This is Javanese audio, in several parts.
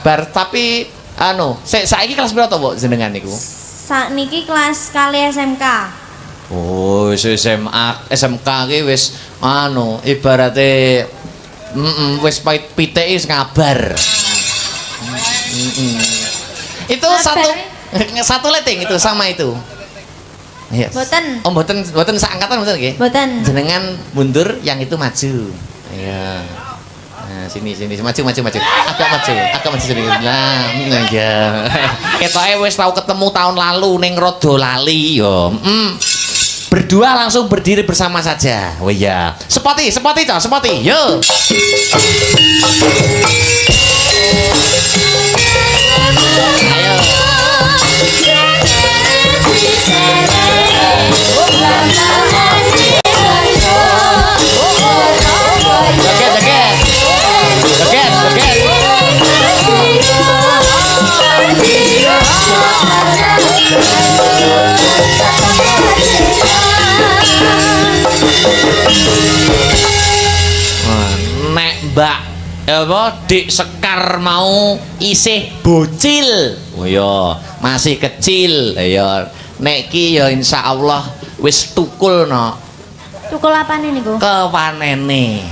Bar tapi saiki kelas berapa to, Mbok, jenengan niku? Sakniki kelas kali SMK. Oh, SMA, SMK ki wis ibarate wis piteke wis ngabar. Itu satu letting itu sama itu. Yes. Boten. Oh, boten seangkatan boten nggih? Boten. Jenengan mundur, yang itu maju. Iya. Nah, sini maju. Agak maju sedikit. Nah, ya. Ketoke wis tau ketemu tahun lalu ning rada lali yo. Berdua langsung berdiri bersama saja. Oh iya. Sepoti. Yo. Ayo. Joget. Nek Mbak Dik Sekar mau isih bocil. Oh ya, masih kecil. Ya, nek ki ya insyaallah wis tukul no. Tukul apane niku? Kepanene.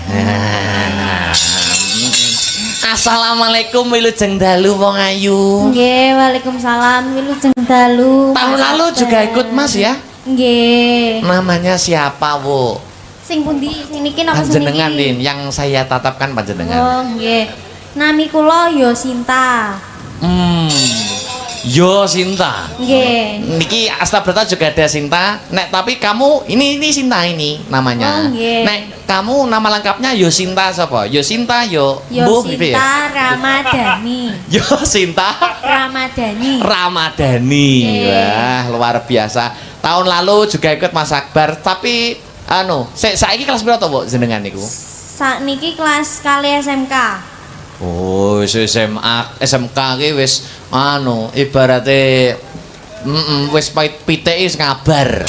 Assalamualaikum wilujeng dalu wong ayu. Nggih, waalaikumsalam wilujeng dalu. Tahun lalu juga ikut Mas ya? Nggih. Namanya siapa, Bu? Sing pundi? Sing niki napa sing Panjenengan, niki? Din, yang saya tatapkan panjenengan. Oh, nggih. Nami kula ya Sinta. Yo Sinta. Nggih. Niki Astabrata juga ada Sinta. Nek tapi kamu ini Sinta ini namanya. Oh, nggih. Nek kamu nama lengkapnya Yosinta sapa? Yosinta Mbuh gitu ya. Yosinta Ramadhani. Yosinta Ramadhani. Ramadhani. Nggih. Wah, luar biasa. Tahun lalu juga ikut Mas Akbar, tapi saiki kelas berapa to, Mbok, jenengan niku? Sakniki kelas kali SMK. Oh, SMA, SMK ki wis ibarate wis piteke wis ngabar.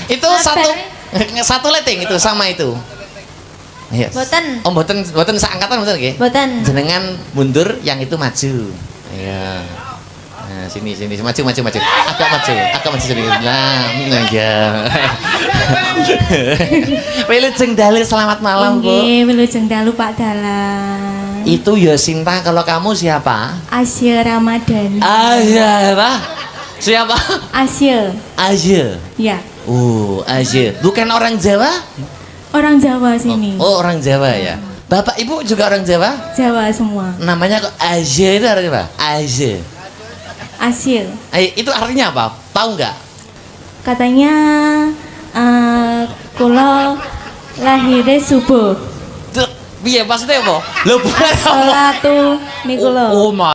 Itu satu letting itu sama itu. Yes. Boten. Oh, boten seangkatan boten nggih? Boten. Jenengan mundur, yang itu maju. Iya. Nah, sini maju. Agak maju sedikit. Nah, ya. Wilujeng dalu, selamat malam, Bu. Nggih, wilujeng dalu Pak Dalan. Itu Yosinta, kalau kamu siapa? Asya Ramadhani. Apa? Siapa? Asya. Aja. Ya. Aja. Bukan orang Jawa? Orang Jawa sini. Oh, orang Jawa ya. Bapak Ibu juga orang Jawa? Jawa semua. Namanya kok Aja, itu artinya apa? Aja. Asya. Itu artinya apa? Tahu nggak? Katanya kula lahirnya subuh. Iya, maksudnya apa? Lo bukan apa? Salatu niku lho. Oh, my.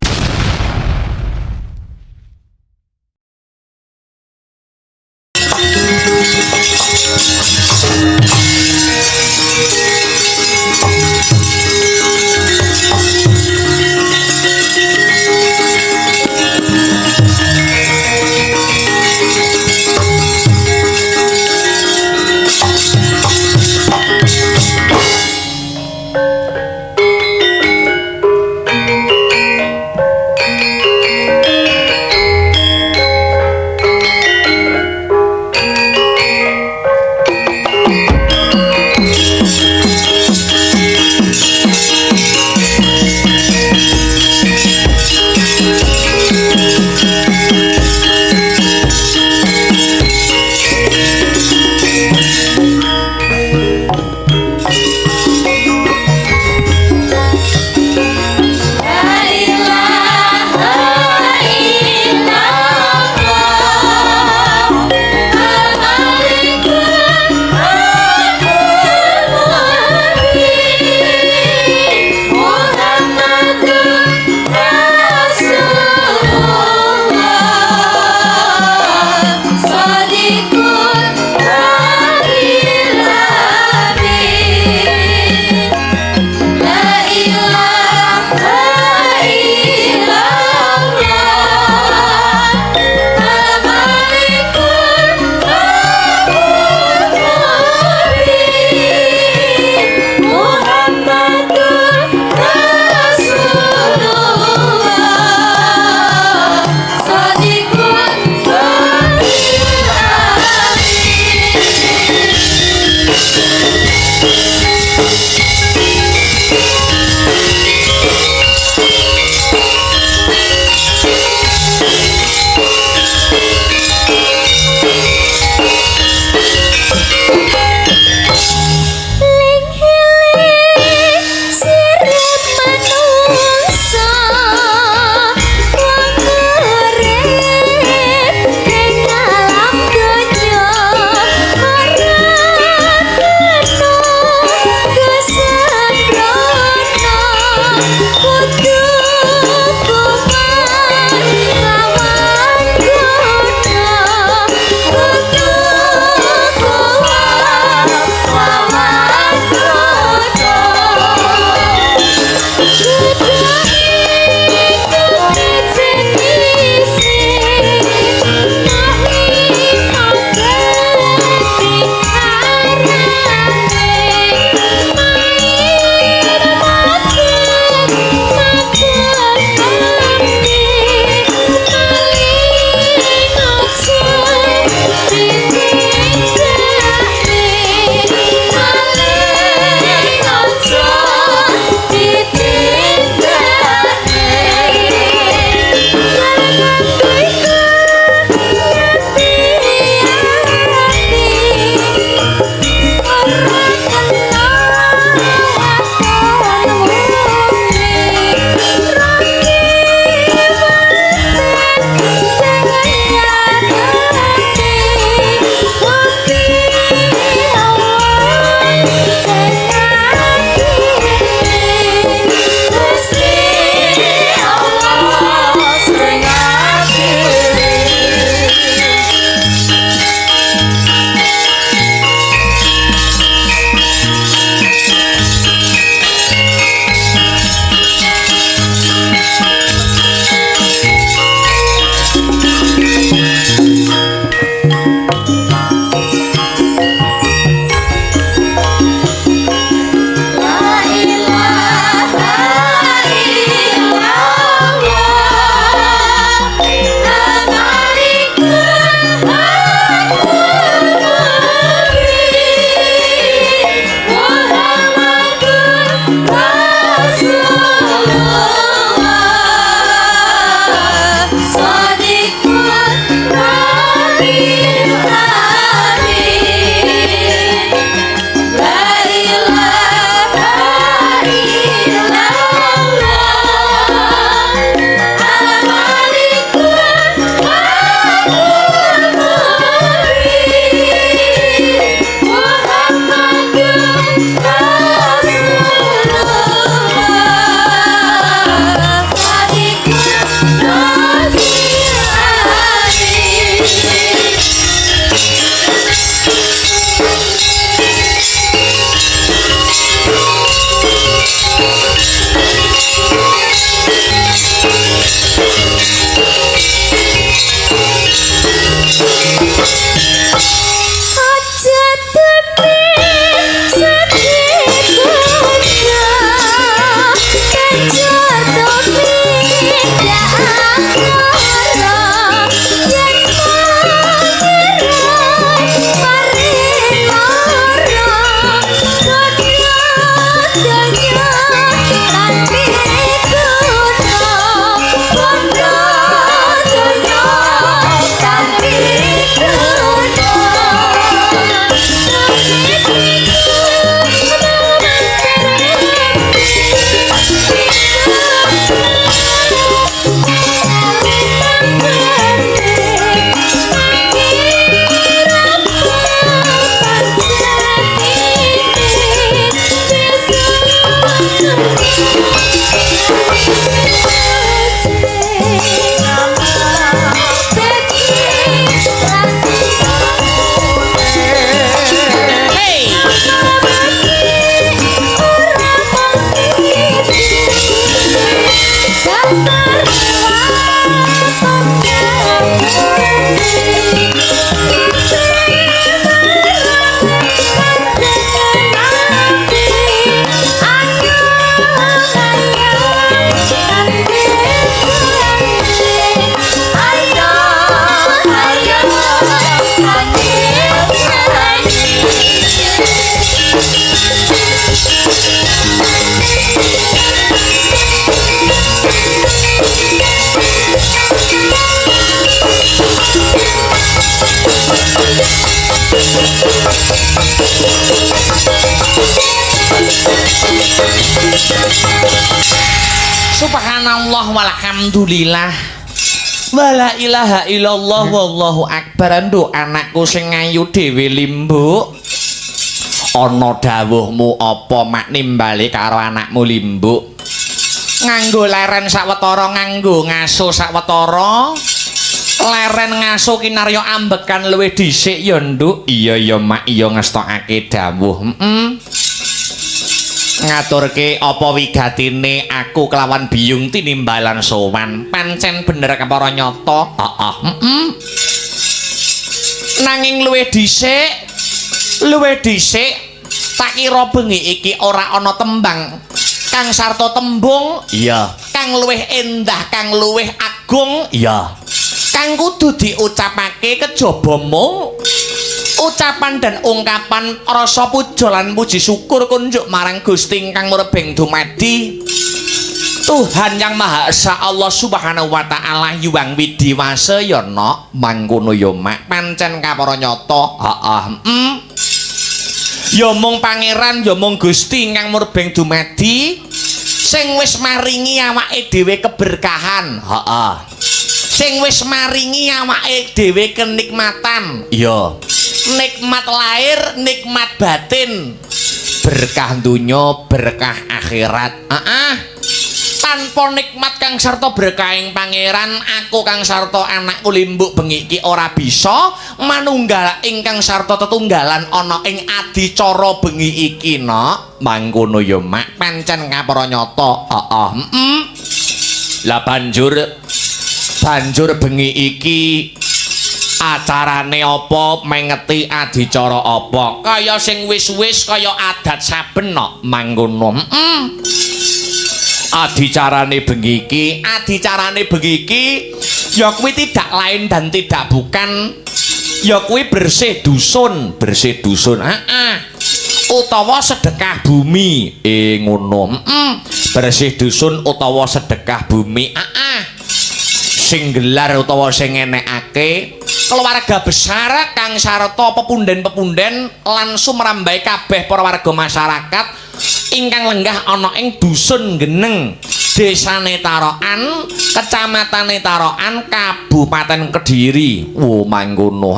Subhanallah walhamdulillah wala ilaha illallah wallahu akbar. Nduk anakku sing ayu dhewe Limbu, ana dawuhmu apa mak nimbali karo anakmu Limbu? Nganggo leren sawetara, nganggo ngaso sawetara, leren ngaso kinarya ambekan luwih dhisik ya Nduk. Iya ya mak, iya ngestokake dawuh. Ngaturke apa wigatine aku kelawan biyung tinimbalan sowan. Pancen bener kepara nyata. Nanging luwih dhisik tak kira bengi iki ora ana tembang kang sarta tembung. Iya. Kang luwih endah, kang luwih agung. Iya. Kang kudu diucapake kejaba mung ucapan dan ungkapan rasa puja lan puji syukur kunjuk marang Gusti ingkang murebeng dumadi Tuhan yang Maha Esa Allah Subhanahu wa taala yuwang widiwasa ya nok mangkono ya mak pancen kapara nyata. Ya mung pangeran ya mung Gusti ingkang murebeng dumadi sing wis maringi awake dhewe keberkahan. Sing wis maringi awake dhewe kenikmatan. Iya. Nikmat lahir, nikmat batin, berkah dunya, berkah akhirat. Tanpa nikmat kang sarta berkahing pangeran, aku kang sarta anakku Limbu bengi iki ora bisa manunggal ingkang sarta tetunggalan ana ing adicara bengi iki nok. Mangkono ya mak pancen kapara nyata. Lah banjur bengi iki acarane apa, mengeti adicara apa, kaya sing wis-wis kaya adat saben no mangkono. Adicarane bengi iki ya kuwi tidak lain dan tidak bukan ya kuwi bersih dusun utawa sedekah bumi ngono. bersih dusun utawa sedekah bumi sing gelar utawa sing ngenekake keluarga besar kang sarta pepunden-pepunden lan sumrambahe kabeh para warga masyarakat ingkang lenggah ana ing dusun Geneng, Desane Tarokan, Kecamatane Tarokan, Kabupaten Kediri. Mangkono.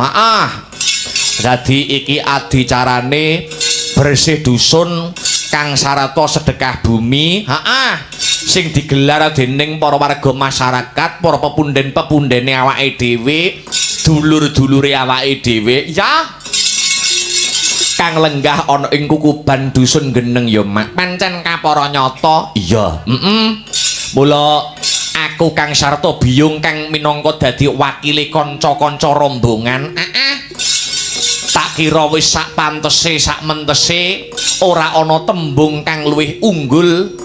Dadi iki adicarane bersih dusun kang sarata sedekah bumi, sing digelar dening para warga masyarakat, para pepunden-pepundene awake dhewe, dulur-dulure awake dhewe, ya. Kang lenggah ana ing kukuban dusun Geneng ya Mak. Pancen kapara nyata. Iya. Mula aku Kang Sarta Biyung kang minangka dadi wakile kanca-kanca rombongan. Tak kira wis sak pantese sak mentese ora ana tembung kang luwih unggul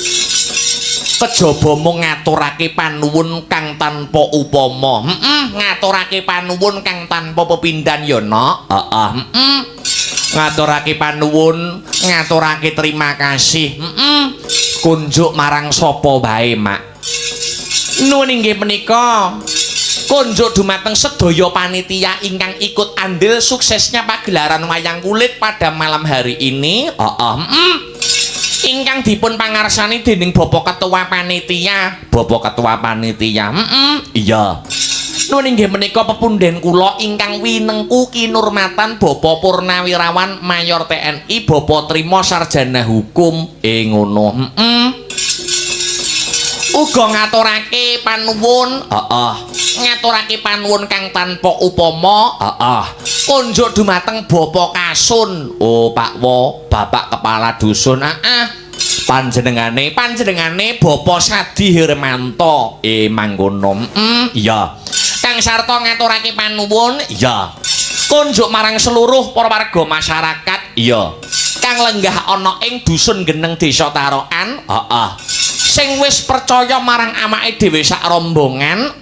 kejaba mung ngaturake panuwun kang tanpa upama. Ngaturake panuwun kang tanpa pepindhan ya Nok. Ngaturake panuwun, ngaturake terima kasih. Kunjuk marang sapa wae, Mak. Nuwun inggih menika kunjuk dumateng sedaya panitia ingkang ikut andil suksesnya pagelaran wayang kulit pada malam hari ini. Ingkang dipun pangarsani dening Bapak Ketua Panitia. Bapak Ketua Panitia. Iya. Nuwun inggih menika pepunden kula ingkang winengku kinurmatan Bapak Purnawirawan Mayor TNI Bapak Trima Sarjana Hukum. Ngono. Uga ngaturake panuwun. Ngaturake panuwun kang tanpa upama. Kunjuk dumateng Bapak Kasun. Pak Wo, Bapak Kepala Dusun. Panjenengane Bapak Sadi Hermanto. Mangkono. Iya. Kang sarta ngaturake panuwun, ya. Kunjuk marang seluruh para warga masyarakat, ya. Kang lenggah ana ing dusun Geneng Desa Tarokan, sing wis percaya marang awake dhewe sak rombongan,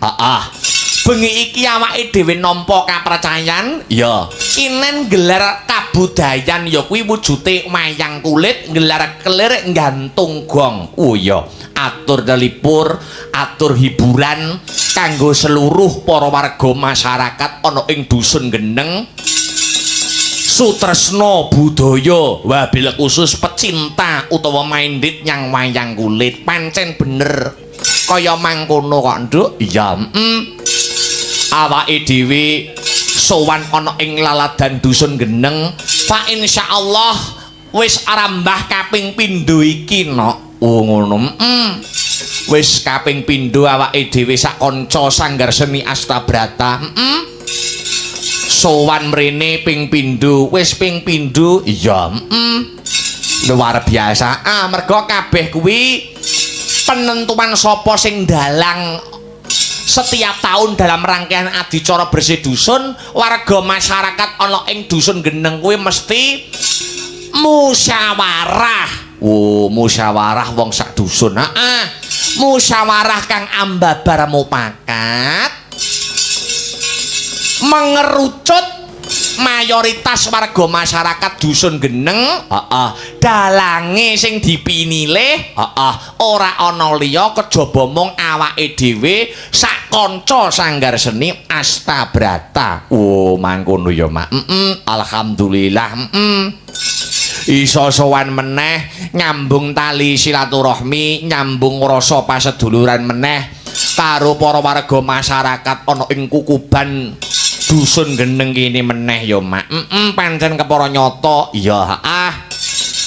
bengi iki awake dhewe nampa kapercayan, ya. Inen gelar kabudayan ya kuwi wujute wayang kulit, gelar kelir nggantung gong. Ya. Atur delipur, atur hiburan kanggo seluruh para warga masyarakat ana ing dusun Geneng. Sutresna budaya, wabil khusus pecinta utawa minded nyang wayang kulit. Pancen bener kaya mangkono kok, Nduk. Iya, awake dhewe sowan ana ing laladan dusun Geneng. Fa insyaallah wis arambah kaping pindho iki, Nok. Ngono. Wis kaping pindho awake dhewe sak kanca sanggar seni Astabrata. Sowan mrene ping pindho, wis ping pindho. Iya. Luar biasa. Merga kabeh kuwi penentuan sapa sing dalang setiap tahun dalam rangkaian adicara bersih dusun, warga masyarakat ana ing dusun Geneng kuwi mesti musyawarah. Musyawarah wong sak dusun. Musyawarah kang ambabar mupakat mengerucut mayoritas warga masyarakat dusun Geneng. Dalange sing dipinilih ora ana liya kejaba mung awake dhewe sak kanca sanggar seni Astabrata. Mangkono ya, Mak. Alhamdulillah. Iso sowan meneh nyambung tali silaturahmi, nyambung rasa paseduluran meneh karo para warga masyarakat ana ing kukuban dusun Geneng kene meneh ya, Mak. Pancen kepara nyata. Ya,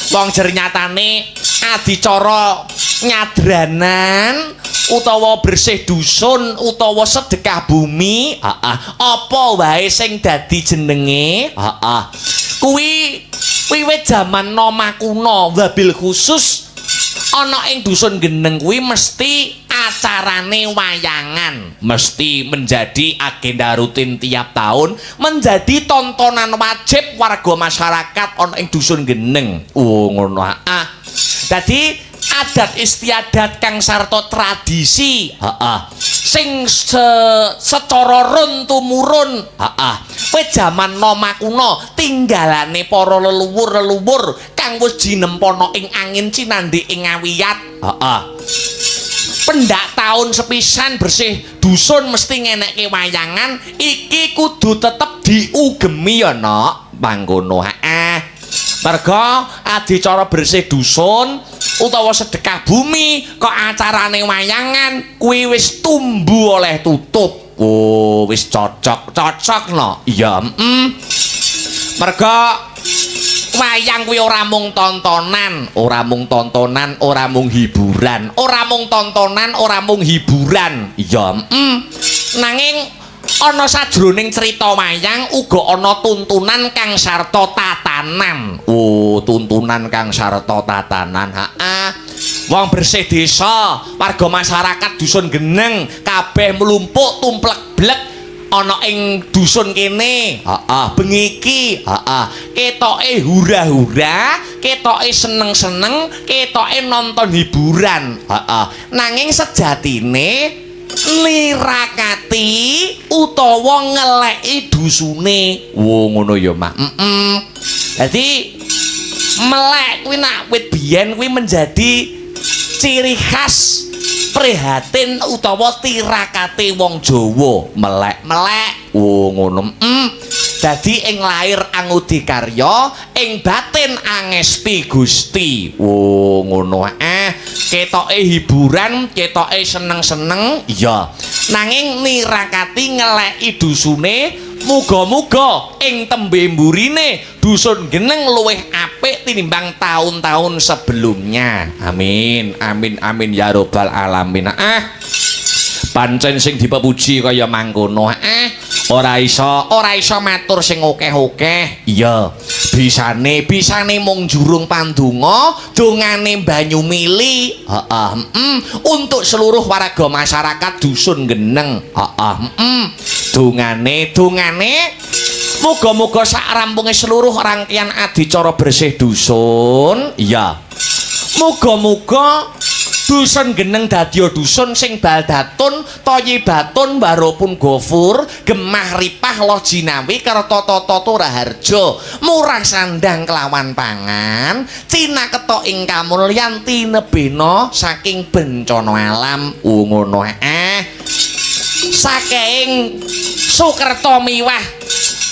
wong jer nyatane adicara nyadranan utawa bersih dusun utawa sedekah bumi, apa wae sing dadi jenenge, kuwi wiwit jaman Noma kuno, wabil khusus ana ing dusun Geneng kuwi mesti acarane wayangan, mesti menjadi agenda rutin tiap tahun, menjadi tontonan wajib warga masyarakat ana ing dusun Geneng. Ngono. Dadi adat istiadat kang sarta tradisi. Heeh. Sing secara run tumurun. Heeh. Kowe jaman Noma kuno tinggalane para leluhur-leluhur kang wis jinempana ing angin cinandhi ing ngawiyat. Heeh. Pendak taun sepisan bersih dusun mesti ngenekke wayangan iki kudu tetep diugemi ya Nok. Mangkono merga adicara bersih dusun utawa sedekah bumi kok acarane wayangan kuwi wis tumbu oleh tutup. Oh wis cocok no. Iya merga wayang kuwi ora mung tontonan, ora mung hiburan, ora mung tontonan, ora mung hiburan. Iya nanging ana sajroning cerita wayang uga ana tuntunan kang sarta tatanan. Oh, tuntunan kang sarta tatanan. Heeh. Wong bersih desa, warga masyarakat dusun Geneng kabeh mlumpuk tumplek-blek ana ing dusun kene. Heeh, bengi iki, heeh, ketoke hura-hura, ketoke seneng-seneng, ketoke nonton hiburan. Heeh. Nanging sejatine nirakati utawa ngeleki dusune. Wo ngono ya, Mak. Dadi melek kuwi nak wit biyen kuwi menjadi ciri khas prihatin utawa tirakate wong Jawa. Melek. Wo ngono. Dadi ing lair angudikarya, ing batin angesti Gusti. Oh ngono ketoke hiburan, ketoke seneng-seneng, iya. Nanging nirakati ngeleki dusune, muga-muga ing tembe mburine dusun Geneng luwih apik tinimbang tahun-tahun sebelumnya. Amin, amin, amin ya robbal alamin. Pancen sing dipepuji kaya mangkono. Ora iso matur sing akeh-akeh. Iya. Bisane mung jurung pandonga, dongane banyu mili. Heeh. Untuk seluruh warga masyarakat dusun Geneng. Heeh. Dongane muga-muga sak rampunge seluruh rangkaian adicara bersih dusun. Iya. Muga-muga dusun Geneng dadya dusun sing baldatun thayibatun waropun gofur gemah ripah loh jinawi kerta tata raharja murah sandang kelawan pangan cina ketok ing kamulyan tinebena saking bencana alam. Ngono saking Sukerta miwah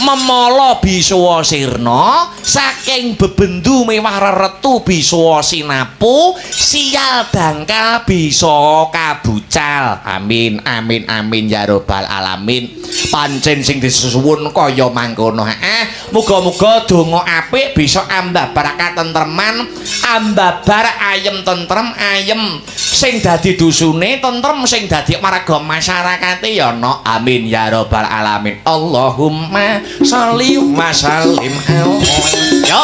memala Biswa sirna saking bebendu miwah reretu Biswa sinapu sial dangkal bisa kabucal. Amin amin amin ya robbal alamin. Pancen sing disuwun kaya mangkono. Muga-muga donga apik bisa ambabar katentreman, ambabar ayem tentrem, ayem sing dadi dusune tentrem, sing dadi warga masyarakate ya no. Amin ya robbal alamin. Allahumma sholli wa sallim. Yo.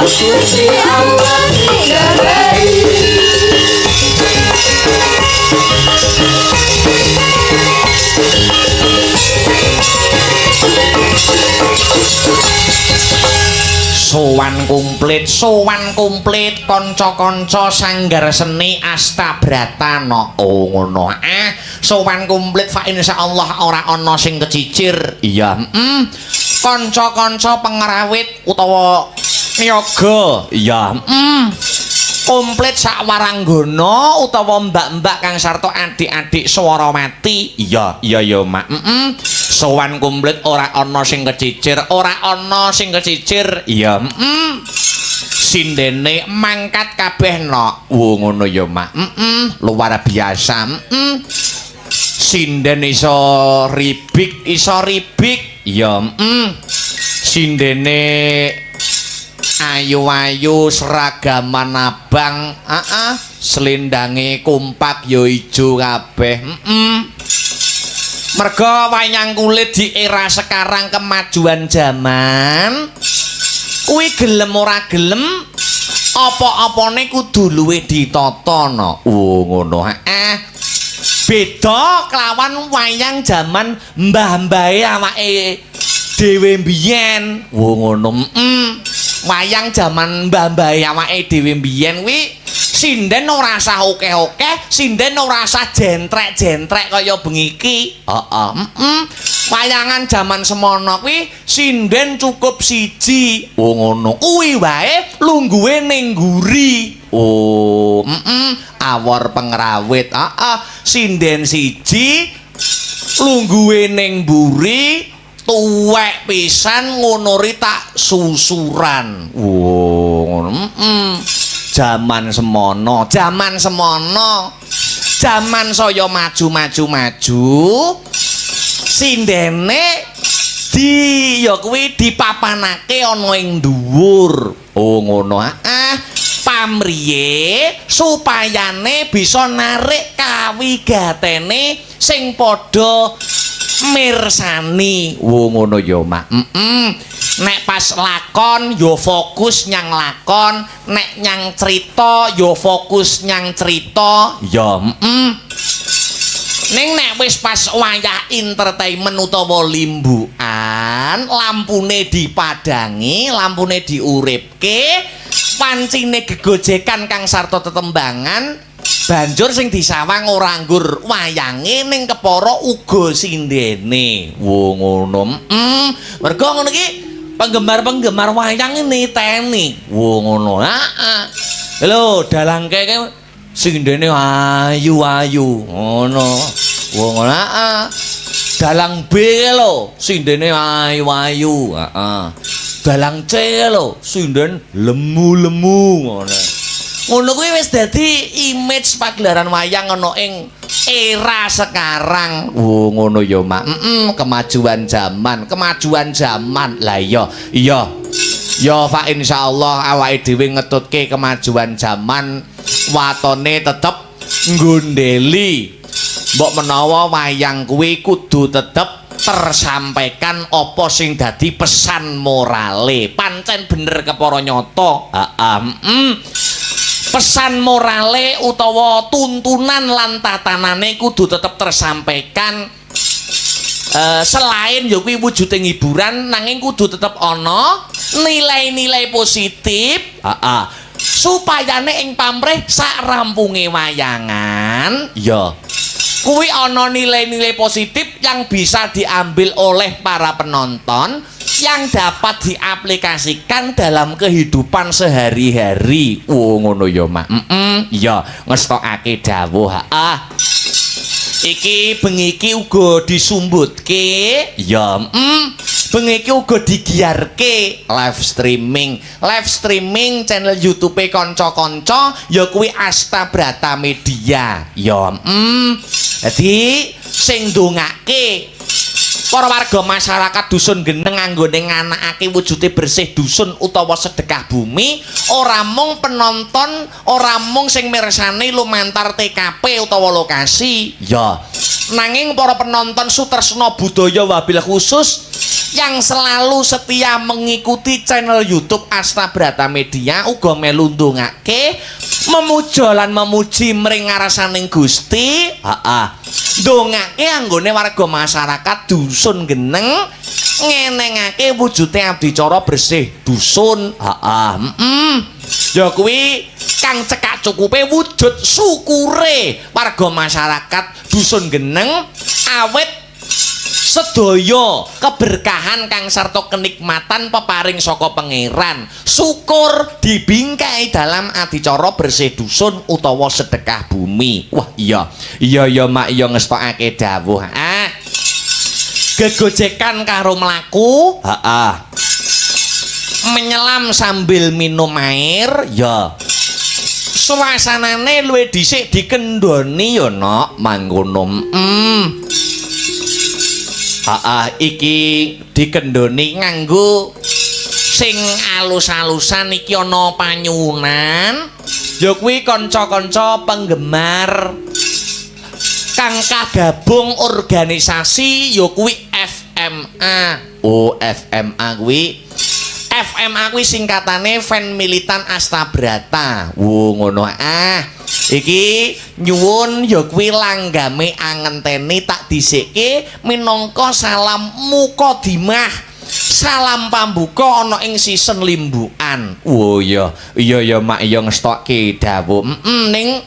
Gusti Allah ninggali sowan komplit kanca-kanca sanggar seni Astabratana. Oh ngono. Sowan komplit fa insyaallah ora ana sing kecicir. Iya, kanca-kanca pengrawit utawa niaga. Iya, komplit sak waranggana utawa mbak-mbak kang sarta adik-adik swara mati. Iya Mak. Sowan komplit ora ana sing kecicir, Iya, sindene mangkat kabeh no. Wo ngono ya Mak. Luar biasa. Sinden iso ribik. Iya, sindene ayu-ayu seragaman abang, selindange kumpak ya ijo kabeh. Mergo wayang kulit di era sekarang kemajuan zaman kuwi gelem ora gelem apa-apane kudu luwih ditata no. Ngono. Beda kelawan wayang zaman mbah-mbahe awake dhewe mbiyen. Ngono. Wayang jaman mbah-mbahe awake dhewe mbiyen kuwi sinden ora usah akeh-akeh, sinden ora usah jentrek-jentrek kaya bengi iki. Wayangan jaman semono kuwi sinden cukup siji. Ngono. Kuwi wae lungguhe ning nguri. Awor pengrawit. Sinden siji lungguhe ning mburi. Tuwek pisan ngonori tak susuran. Ngono. Jaman semono. Jaman saya maju. Sindene ya kuwi dipapanake ana ing dhuwur. Ngono. Pamriye supayane bisa narik kawigatene sing padha mirsani. Ngono ya Mak. Nek pas lakon ya fokus nyang lakon, nek nyang cerita ya fokus nyang cerita. Ya ning nek wis pas wayah entertainment utawa limbukan, lampune dipadangi, lampune diuripke, pancine gegojekan kang sarta tetembangan, banjur sing disawang ora nggur wayange ning kepara uga sindene. Ngono. Mergo ngono iki penggemar-penggemar wayang niteni. Ngono. Lho, dalangke sindene ayu-ayu. Ngono. Ngono. Dalang B lho, sindene ayu-ayu. Dalang C lho, sinden lemu-lemu ngono. Ngono kuwi wis dadi image pagelaran wayang ana ing era sekarang. Ngono ya Mak. Kemajuan zaman. Lah iya. Ya fa insyaallah awake dhewe ngetutke kemajuan zaman, watone tetep nggondeli. Mbok menawa wayang kuwi kudu tetep tersampaikan apa sing dadi pesan morale. Pancen bener kepara nyata. Pesan morale utawa tuntunan lan tatanane kudu tetep tersampaikan. Selain ya kuwi wujuding hiburan, nanging kudu tetep ana nilai-nilai positif. Supayane ing pamrih sak rampunge wayangan ya kuwi ana nilai-nilai positif yang bisa diambil oleh para penonton, yang dapat diaplikasikan dalam kehidupan sehari-hari. Ngono ya Mak. Ya ngestokake dawuh. Iki bengi iki uga disumbutke. Ya bengi iki uga digiarke live streaming channel YouTube kanca-kanca ya kuwi Astabrata Media. Ya dadi sing ndongake para warga masyarakat dusun Geneng anggone nganakake wujude bersih dusun utawa sedekah bumi ora mung penonton ora mung sing mirsani lumantar TKP utawa lokasi ya nanging para penonton sutresna budaya wabil khusus yang selalu setia mengikuti channel YouTube Asta Brata Media uga melu ndongake memuja lan memuji mring ngarasaning Gusti ndongake anggone warga masyarakat dusun Geneng ngenengake wujude adicara bersih dusun ya kuwi kang cekak cukupe wujud syukure warga masyarakat dusun Geneng awet sedaya keberkahan kang sarta kenikmatan peparing saka pangeran syukur dibingkai dalam adicara bersih dusun utawa sedekah bumi. Wah iya mak iya ngestokake dawuh gegojekan karo mlaku menyelam sambil minum air ya suasanane luwih dhisik dikendhoni ya nok mangkono iki dikendhoni nganggo sing alus-alusan iki ana panyuwunan ya kuwi kanca-kanca penggemar kang kagabung organisasi ya kuwi FMA FMA kuwi singkatane Fan Militan Asta Brata ngono iki nyuwun ya kuwi langgame angenteni tak dhisike minangka salam mukadimah salam pambuka ana ing season limbukan. Oh iya mak iya ngestokke dawuh ning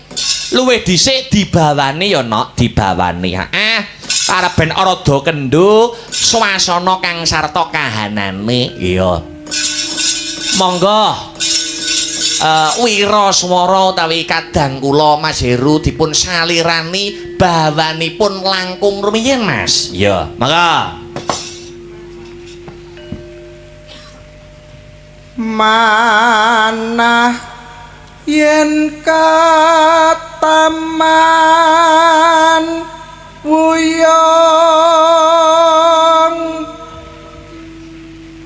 luwih dhisik dibawani ya nok dibawani arep ben rada kendho swasana kang sarta kahanane iya monggo wiraswara utawi kadang kula Mas Heru dipun salirani bawanipun langkung rumiyin Mas. Ya, maka manah yen kataman wuyong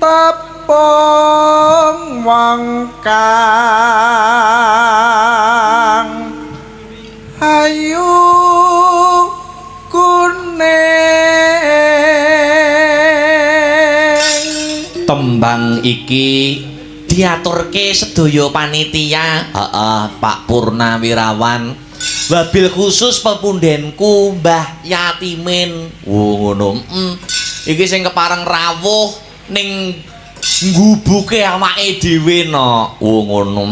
tepung wangkang ayu kuning tembang iki diaturke sedaya panitia Pak Purnawirawan wabil khusus pepundenku Mbah Yatimin ngono iki sing kepareng rawuh ning ngubuke awake dhewe no ngono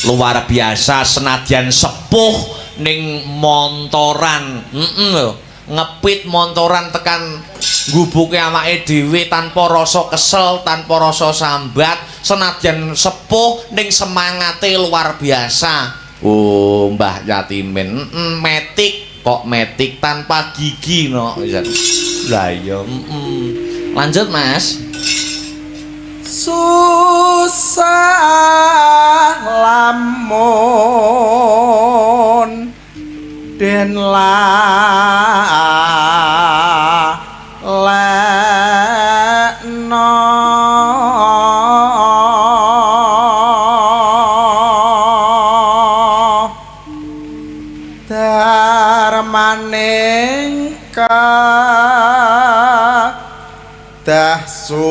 luar biasa senadyan sepuh ning montoran ngepit montoran tekan ngubuke awake dhewe tanpa rasa kesel tanpa rasa sambat senadyan sepuh ning semangate luar biasa Mbah Yatimin metik kok metik tanpa gigi no lah iya lanjut Mas susah lamun den lekno darmaning dahsu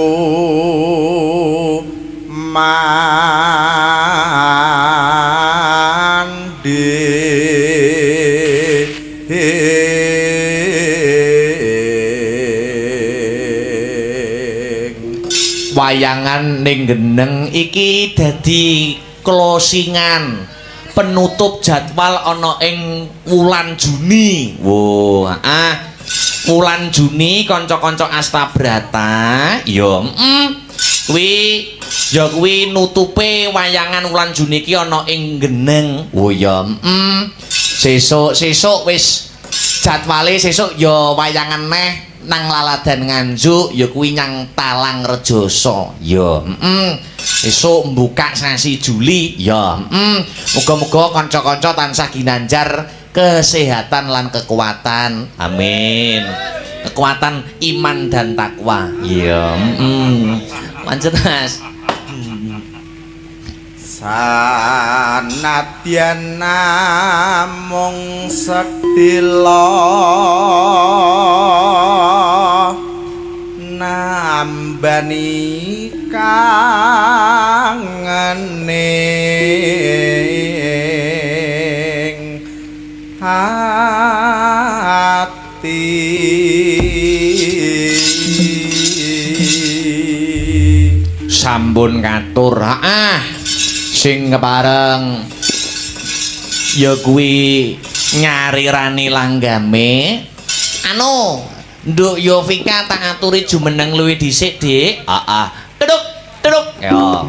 mandi wayangan ning Geneng iki dadi closingan penutup jadwal ana ing wulan Juni wulan Juni kanca-kanca Asta Brata ya kuwi nutupe wayangan wulan Juni iki ana ing Geneng sesuk wis jadwale sesuk ya wayangan neh nang Laladan Nganjuk ya kuwi nyang Talang Rejoso ya esuk mbuka sasi Juli ya muga-muga kanca-kanca tansah ginanjar kesehatan lan kekuatan. Amin. Kekuatan iman dan takwa. Iya, lanjut Mas. Sanadyan namung sedhela nambani kangening hati. Sampun katur. Sing kepareng ya kuwi nyarirani langgame. Anu Nduk Yovika tak aturi jumeneng luwih dhisik, Dik. Duduk, duduk. Yo.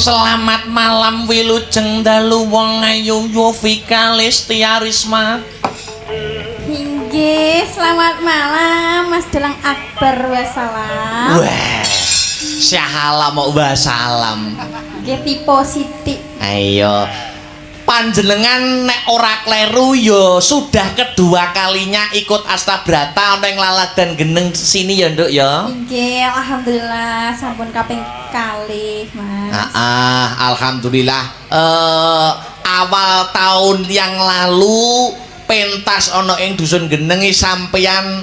Selamat malam wilujeng dalu wong ayu Yovika Lestiarisma. Inggih, selamat malam Mas Dalang Akbar wassalam. Wah, syahalam wassalam. Nggih tipe Siti. Ayo. Panjenengan nek ora kleru ya sudah kedua kalinya ikut Astabrata ana ing Laladan Geneng sini ya, Nduk ya. Nggih, alhamdulillah sampun kaping kalih, Mas. Alhamdulillah. Awal tahun yang lalu pentas ana ing dusun Genengi sampeyan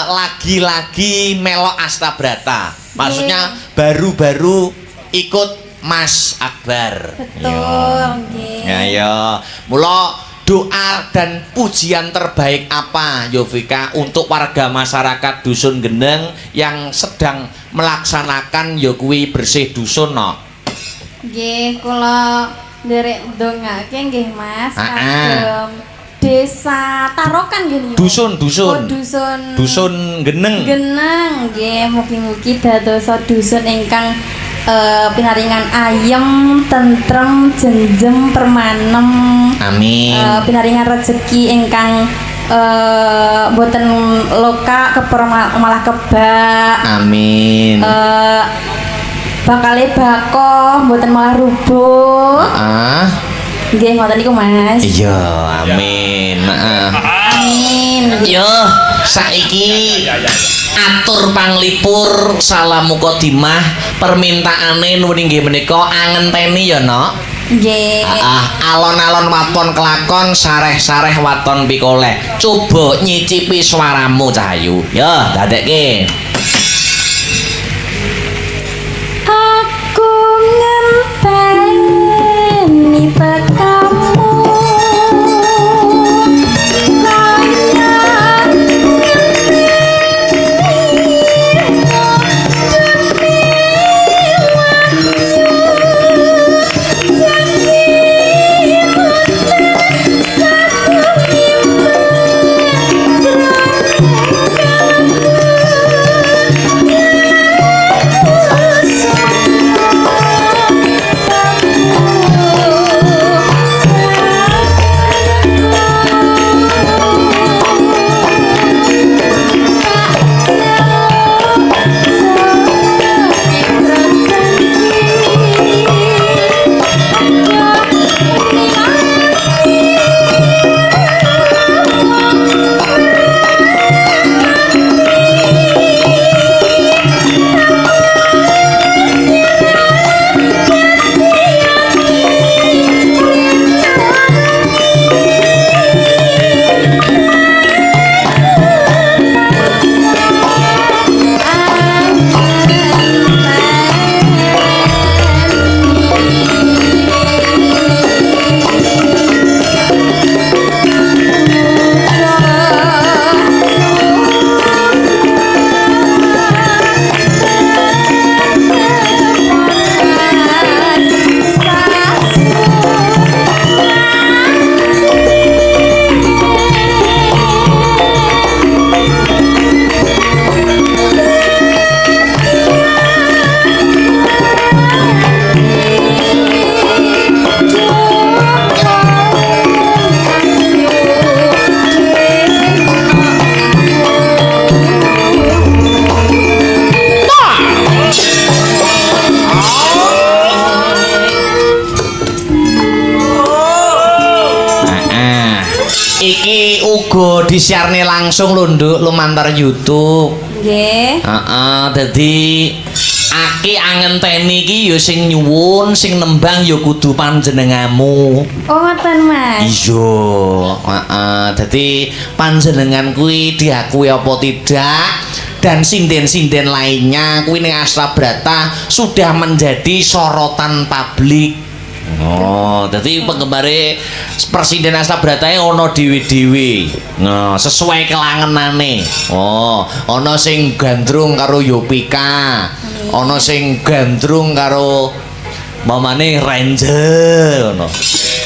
lagi-lagi melok Astabrata. Maksudnya baru-baru ikut Mas Akbar. Betul, nggih. Ya. Mula doa dan pujian terbaik apa Yovika untuk warga masyarakat dusun Geneng yang sedang melaksanakan ya kuwi bersih dusun no? Nggih, kula nderek ndongake nggih Mas kagem Desa Tarokan nggih. Dusun. Oh, Dusun Geneng. Geneng nggih, mugi-mugi dadosa dusun ingkang pinaringan ayem, tentrem, jenjem, permanem. Amin. Pinaringan rezeki ingkang boten loka kepro malah kebak. Amin. Bakale bako boten malah rubuh. Nggih ngoten niku Mas. Iya, amin. Amin. Yo, saiki atur panglipur salam mukadimah permintaane nuwun inggih menika angenteni ya Nok. Nggih. Alon-alon waton kelakon sareh-sareh waton pikoleh. Coba nyicipi swaramu Cahayu. Ya, dadekke. Aku ngenteni tekamu. uga disiarne langsung lho Nduk lumantar YouTube. Nggih. Dadi aki angenteni iki ya sing nyuwun, sing nembang ya kudu panjenenganmu. Oh, ngoten Mas. Iya, dadi panjenengan kuwi diakui apa tidak dan sinden-sinden lainnya kuwi ning Astrabrata sudah menjadi sorotan publik. Oh, dadi penggembare Presiden Astrabrata ana dhewe-dhewe. Nah, sesuai kelangenane. Oh, ana sing gandrung karo Yopika. Ana sing gandrung karo mamane Ranger ngono.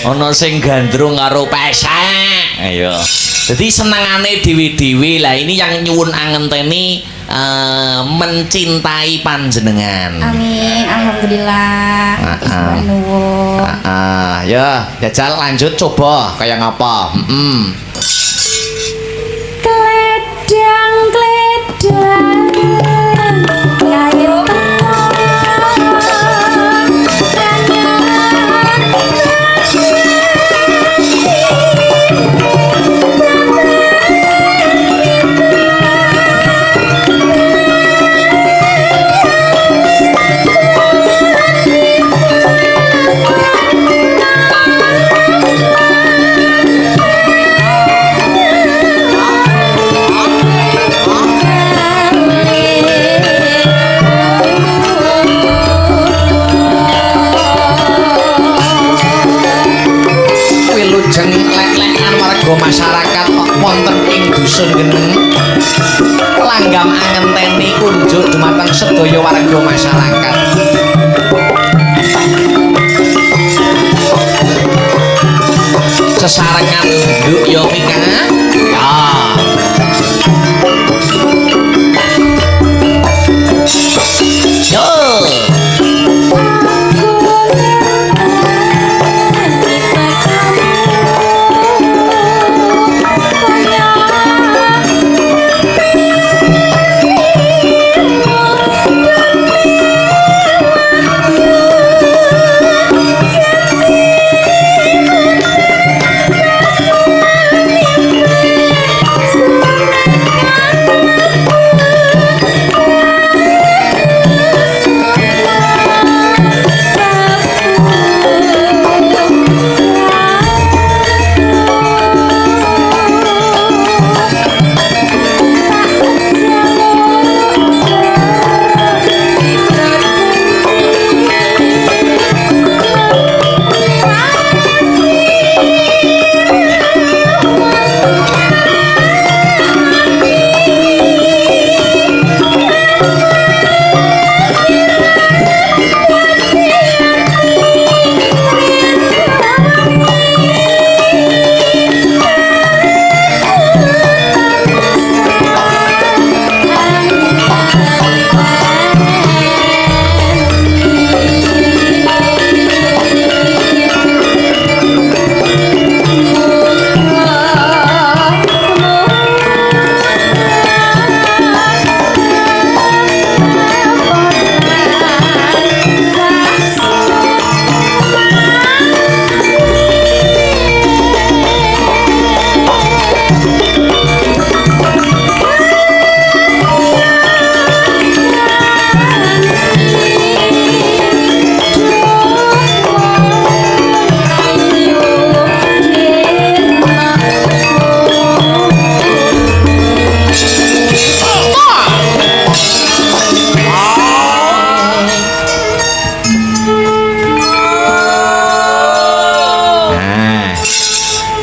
Ana sing gandrung karo Pesek. Ayo. Jadi senengane dhewe-dhewe lah ini yang nyuwun angenteni mencintai panjenengan. Amin, alhamdulillah. Nuwun. Ya, jajal lanjut coba kayak ngapa? Kledang kayu masyarakat wonten ing dusun geneng langgam angenteni kunjuk dumateng sedaya warga masyarakat. Sesarengan Nduk Yovika ya.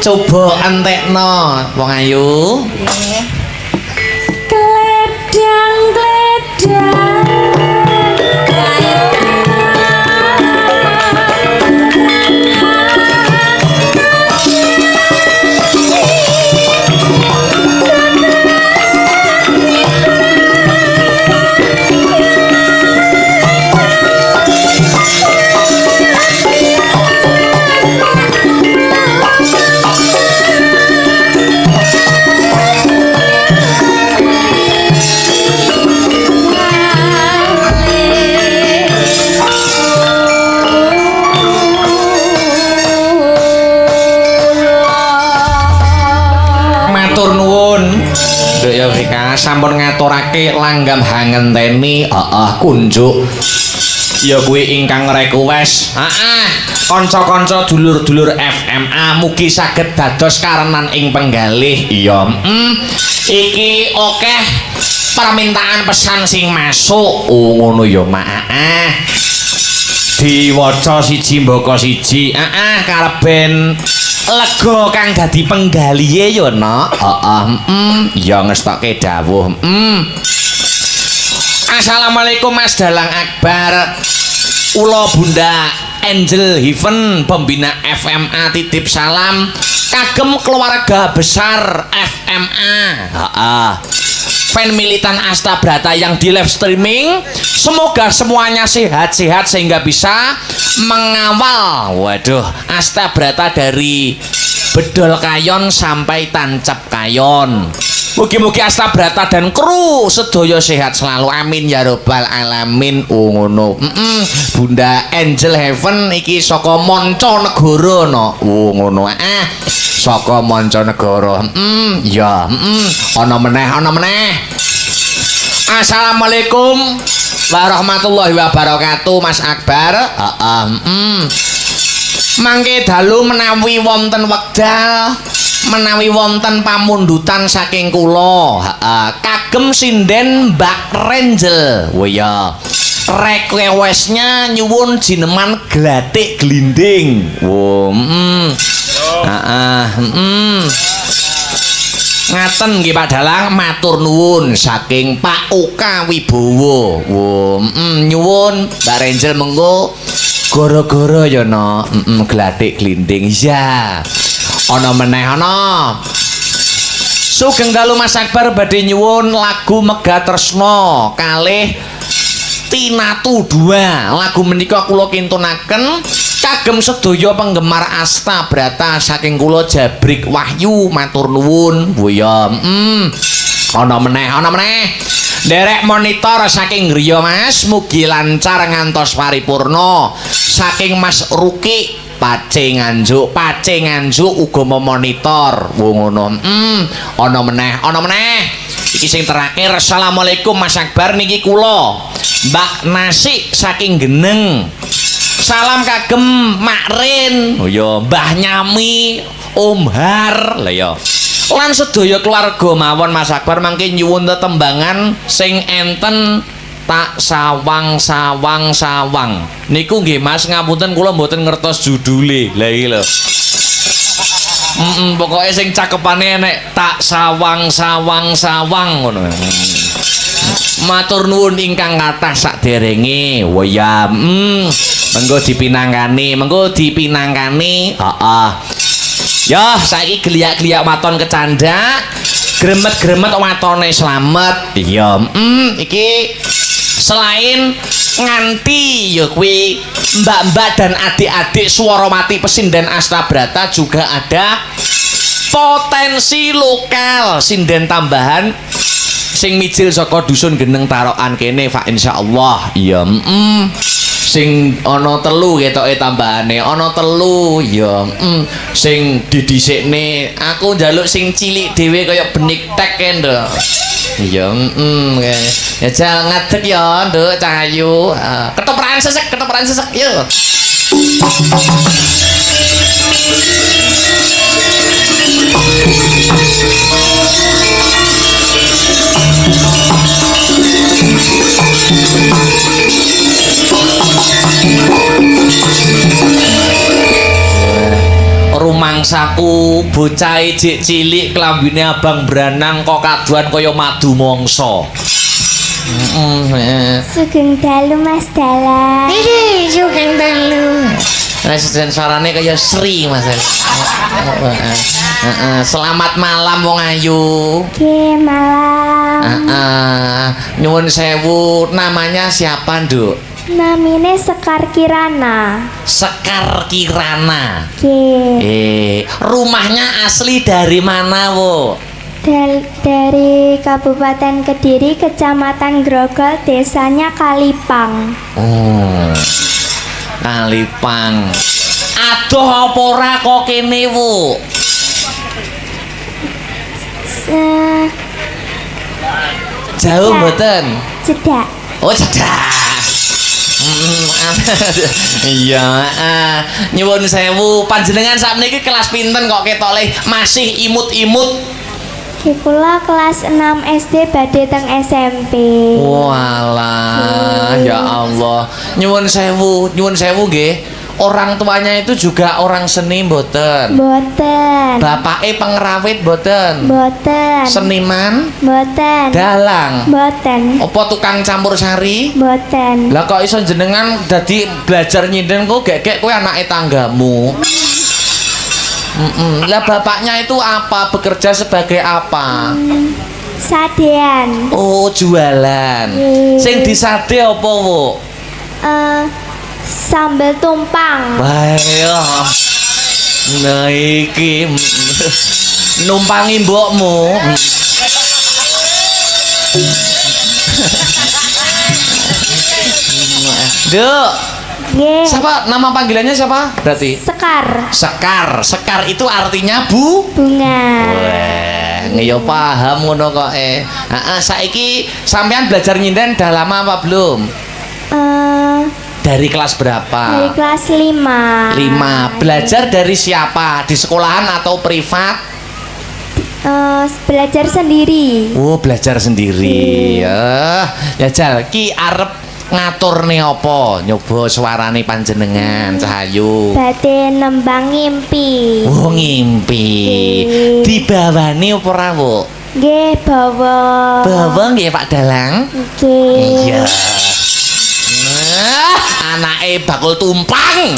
Coba entekno wong ayu. Nggih. Kledang kayu sampun ngaturake langgam hangenteni kunjuk ya kuwi ingkang request kanca-kanca dulur-dulur FMA mugi saged dados karenan ing penggalih iya iki akeh permintaan pesan sing masuk ngono ya mak diwaca siji mbaka siji kareben lega kang dadi penggalihe ya nak ya ngestokke dawuh Assalamualaikum Mas Dalang Akbar Ula Bunda Angel Heaven pembina FMA titip salam kagem keluarga besar FMA fan militan Astabrata yang di live streaming semoga semuanya sehat-sehat sehingga bisa mengawal Astabrata dari Bedol Kayon sampai Tancap Kayon. Mugi-mugi Astabrata dan kru sedaya sehat selalu amin ya robbal alamin ngono Bunda Angel Heaven iki saka Mancanegara no ngono saka Mancanegara ya ana meneh Assalamualaikum warahmatullahi wabarakatuh Mas Akbar mangke dalu menawi wonten wekdal menawi wonten pamundutan saking kula kagem sinden Mbak Renjel ya requestnya nyuwun jineman glatik glinding ngaten nggih Pak Dalang matur nuwun saking Pak Uka Wibowo nyuwun Mbak Renjel mengko gara-gara ya no glatik glinding ya ana meneh ana sugeng dalu Mas Akbar badhe nyuwun lagu Megah Tresna kalih Tinatu 2 lagu menika kula kintunaken kagem sedaya penggemar Astabrata saking kula Jabrik Wahyu matur nuwun ya ana meneh derek monitor saking griya Mas mugi lancar ngantos paripurna saking Mas Ruki Pace nganjuk uga memonitor ngono ana meneh iki sing terakhir Assalamualaikum Mas Akbar niki kula Mbak Nasi saking Geneng salam kagem Mak Rin ya Mbah Nyami Om Har lha ya lan sedaya keluarga mawon Mas Akbar mangke nyuwun tetembangan sing enten tak sawang niku nggih Mas ngapunten kula mboten ngertos judule lha iki lho pokoke sing cakepane enek tak sawang ngono matur nuwun ingkang kathah saderenge ya mengko dipinangkani ya saiki geliak-geliak waton kecanda gremet-gremet watone slamet iya iki selain nganti ya kuwi mbak-mbak dan adik-adik Swara Mati Pesinden Astabrata juga ada potensi lokal sinden tambahan sing mijil saka dusun Geneng Tarokan kene Pak insyaallah iya sing ana 3 ketoke tambahane ana 3 ya sing didhisikne aku njaluk sing cilik dhewe kaya benik tek nduk iya ya jal ngadeg ya nduk Cahayu ketoprak sesek yo rumangsaku bocah ejek cilik klambine abang branang kok kaduan kaya madu mangsa Sugeng dalu Mas Dalang sugeng dalu Residen suarane kaya Sri Mas selamat malam wong ayu malam nyuwun sewu namanya siapa nduk namine Sekar Kirana rumahnya asli dari mana wo dari Kabupaten Kediri Kecamatan Grogol desanya Kalipang Kalipang aduh apa ora kok kene wo Jauh mboten? Cedak. Oh cedak. Iya, nyuwun sewu panjenengan sakniki kelas pinten kok ketok le masih imut-imut. Kula kelas 6 SD badhe teng SMP. Walah, ya Allah. Nyuwun sewu nggih. Orang tuanya itu juga orang seni mboten? Mboten. Bapake pengerawit mboten? Mboten. Seniman? Mboten. Dalang? Mboten. Apa tukang campur sari? Mboten. Lah kok iso jenengan dadi belajar nyinden kok gek kowe anake tanggamu? Lah bapaknya itu apa? Bekerja sebagai apa? Sadean. Oh, jualan. Sing disade apa, Bu? Sambal tumpang. Wah, nah iki numpangi mbokmu. Duk. Nggih. Siapa nama panggilannya siapa? Berarti Sekar. Sekar itu artinya Bunga. wah, ngeyo paham ngono kok saiki sampean belajar nyinden dah lama apa belum? Dari kelas berapa? Dari kelas 5. 5. Belajar dari siapa? Di sekolahan atau privat? Belajar sendiri. Oh, belajar sendiri. Ya Jal, ki arep ngaturne apa? Nyoba suarane panjenengan Cahayu. Badhe nembang ngimpi. Oh, ngimpi. Dibawani apa ora, Bu? Nggih, bawa. Bawa nggih Pak Dalang? Nggih. Iya. Anake bakul tumpang.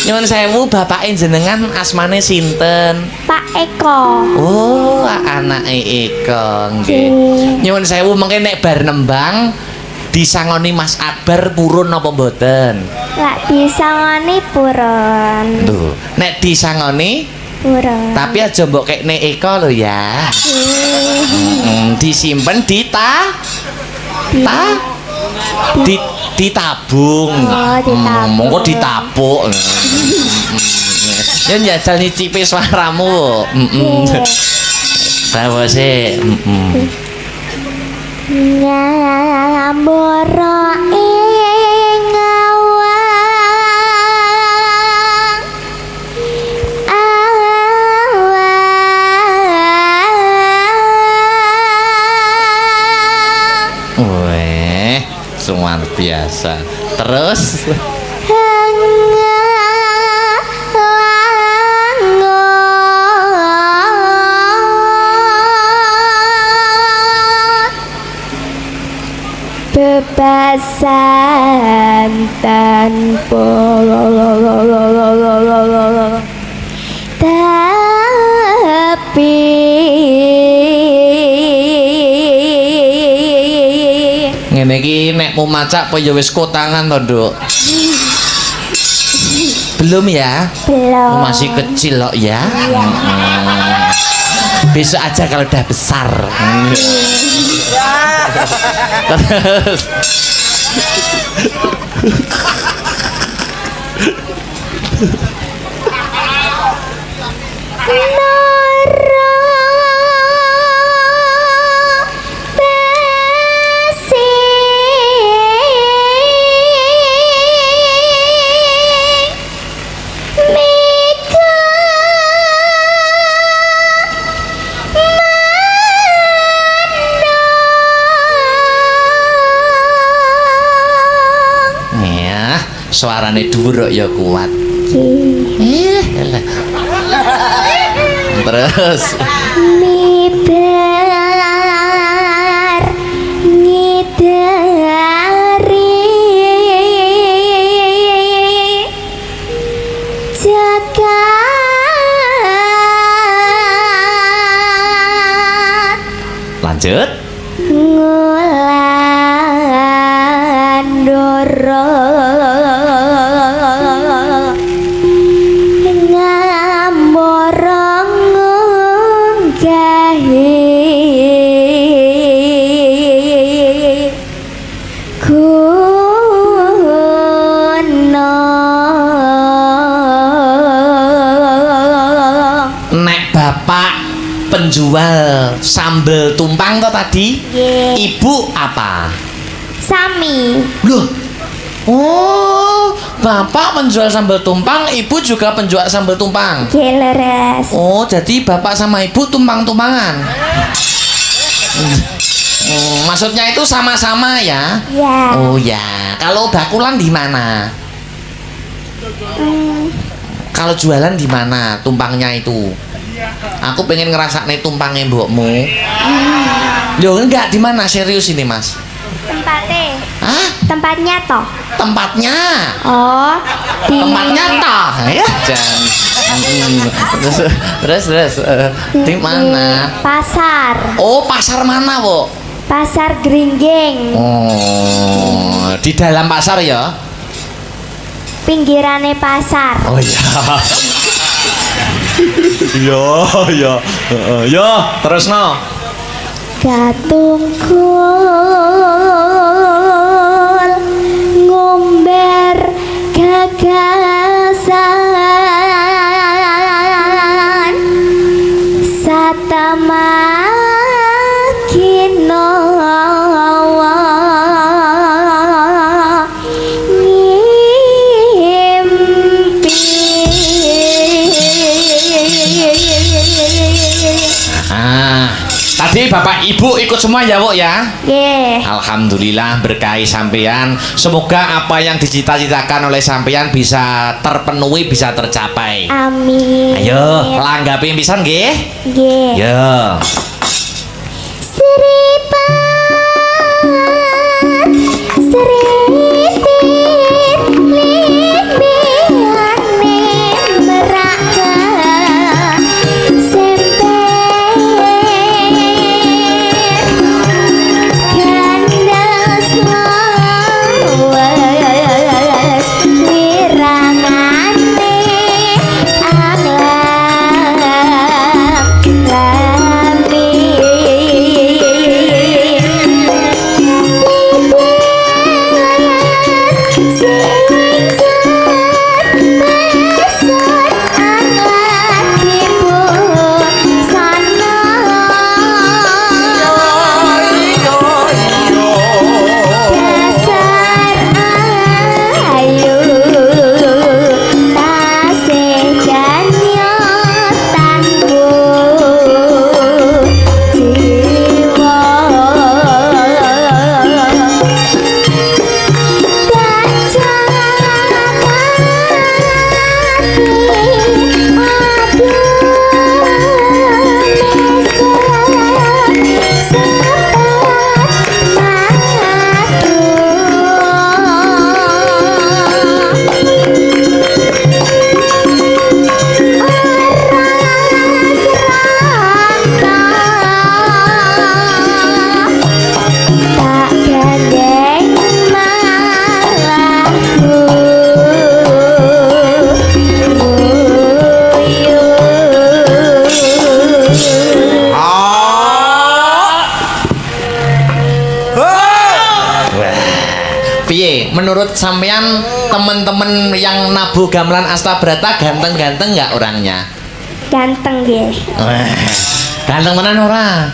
Nyuwun sewu bapake jenengan asmane sinten? Pak Eko. Oh, anake Eko nggih. Nyuwun sewu mengke nek bar nembang disangoni Mas Akbar purun apa mboten? Lak disangoni purun. Lho, nek disangoni Purun. tapi aja mbok kekne Eko lho ya. Disimpen ditabung. Oh, ditabung. Monggo ditapuk. Ya njajal nyicipi suaramu. Bawa sih. Nyamboro ing Weh, luar biasa. Terus bebasan tanpa tapi ngene iki nek mau macak apa ya wis kotangan to, Nduk? Belum ya? belum. Masih kecil loh ya. Besok aja kalau udah besar. Terus suarane dhuwur ya kuat. Terus mibar ngidari jagat lanjut. ngulandoro ngamboro nggahi guna Nek bapak penjual sambal tumpang toh tadi? Nggih. Ibu apa? Sami. Loh. Oh, bapak penjual sambal tumpang, ibu juga penjual sambal tumpang. Nggih leres. Oh, jadi bapak sama ibu tumpang-tumpangan. Maksudnya itu sama-sama ya? Ya. Oh ya. Kalau bakulan di mana? Kalau jualan di mana tumpangnya itu? Aku pengen ngerasakne tumpangnya mbokmu. Loh, enggak di mana? Serius ini, Mas. Tempatnya. Hah? Tempatnya toh. Tempatnya. Oh, di Tempatnya toh. Ya, jangan. Terus di mana? Pasar. Oh, pasar mana, Bu? Pasar Gringging. Oh, di dalam pasar ya? Pinggirane pasar. Oh iya. Iya, ya, terus no. Gatungkul ngomber gagasan satamakino Tadi bapak ibu ikut semua ya, Bu ya? Nggih. Alhamdulillah berkahi sampeyan. Semoga apa yang dicita-citakan oleh sampeyan bisa terpenuhi, bisa tercapai. Amin. Ayo, langgapi pisan nggih. Nggih. Yo. Seripit limbiane meraka semper gandas lawas wirangane anglam lambi Menurut sampean temen-temen yang nabuh gamelan Astabrata ganteng-ganteng nggak orangnya? Ganteng nggih. Ganteng tenan ora?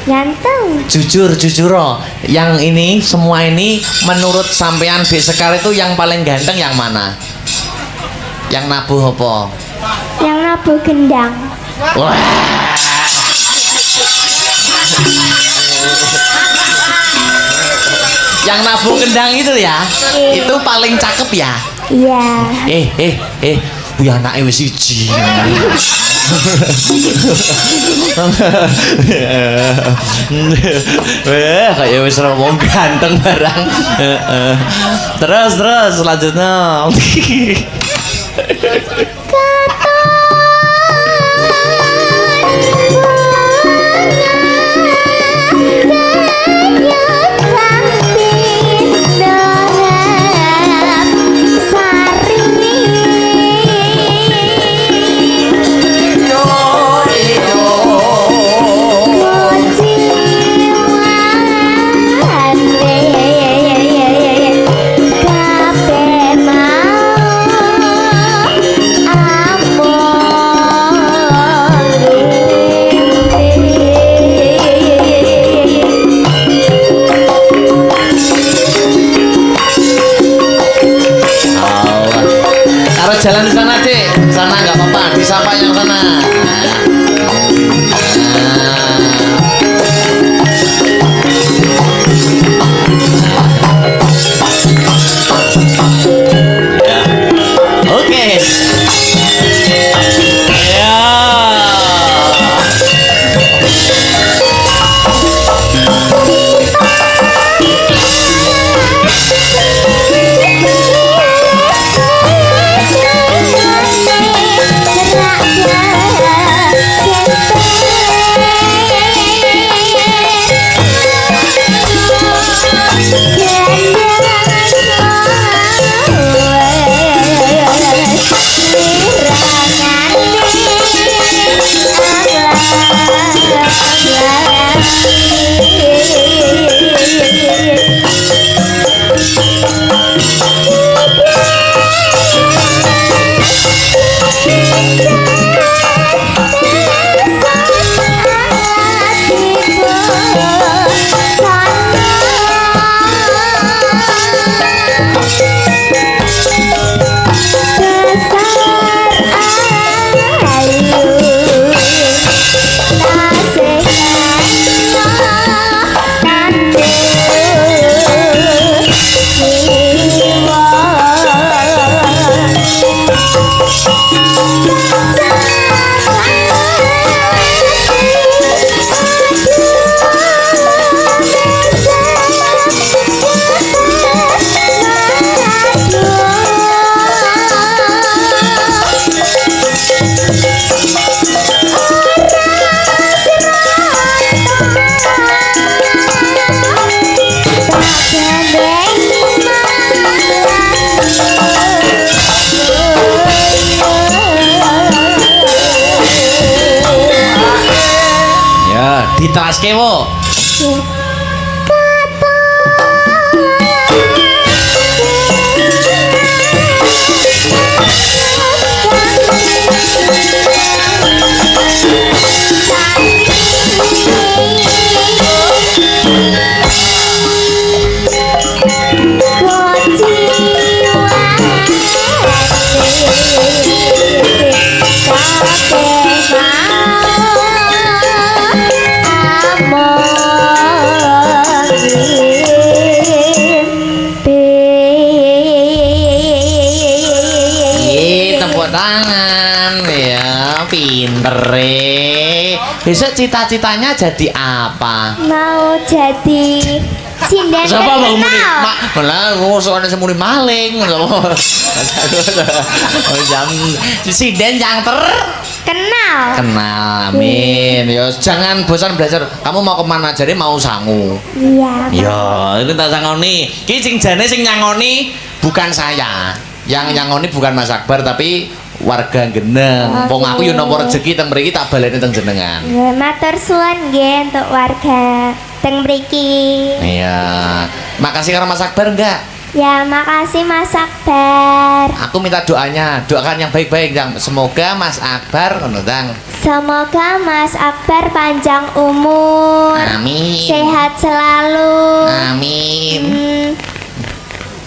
Ganteng. Jujur oh. Yang ini semua ini menurut sampean Bik Sekar itu yang paling ganteng yang mana? Yang nabuh apa? Yang nabuh gendang. Wah. Yang nabuh gendang itu ya? Itu paling cakep ya? Iya. Kuwi anake wis siji. Kayak wis ngomong ganteng barang. Terus selanjutnya. jalan di sana, Dik. Sana nggak apa-apa, disapa yang sana. Ya. Oke. Ya. Diteraske, Bu. Pinter. Besok cita-citanya jadi apa? Mau jadi sinden siapa bang muni? terkenal. Malah soalnya semuni maling. Jam sinden yang Kenal. kenal. Amin. Ya jangan bosan belajar. Kamu mau kemana? Jadi mau sangu. Iya. Ya, ini tak sangoni. Ki sing jane sing nyangoni bukan saya. Yang nyangoni bukan Mas Akbar tapi warga Geneng. Wong aku yo nampa rezeki teng mriki tak baleni teng jenengan. Ya, matur suwun nggih untuk warga teng mriki. Iya. Makasih karo Mas Akbar enggak? Ya, makasih Mas Akbar. Aku minta doanya, doakan yang baik-baik yang semoga Mas Akbar ngono Tang. Semoga Mas Akbar panjang umur. Amin. Sehat selalu. Amin.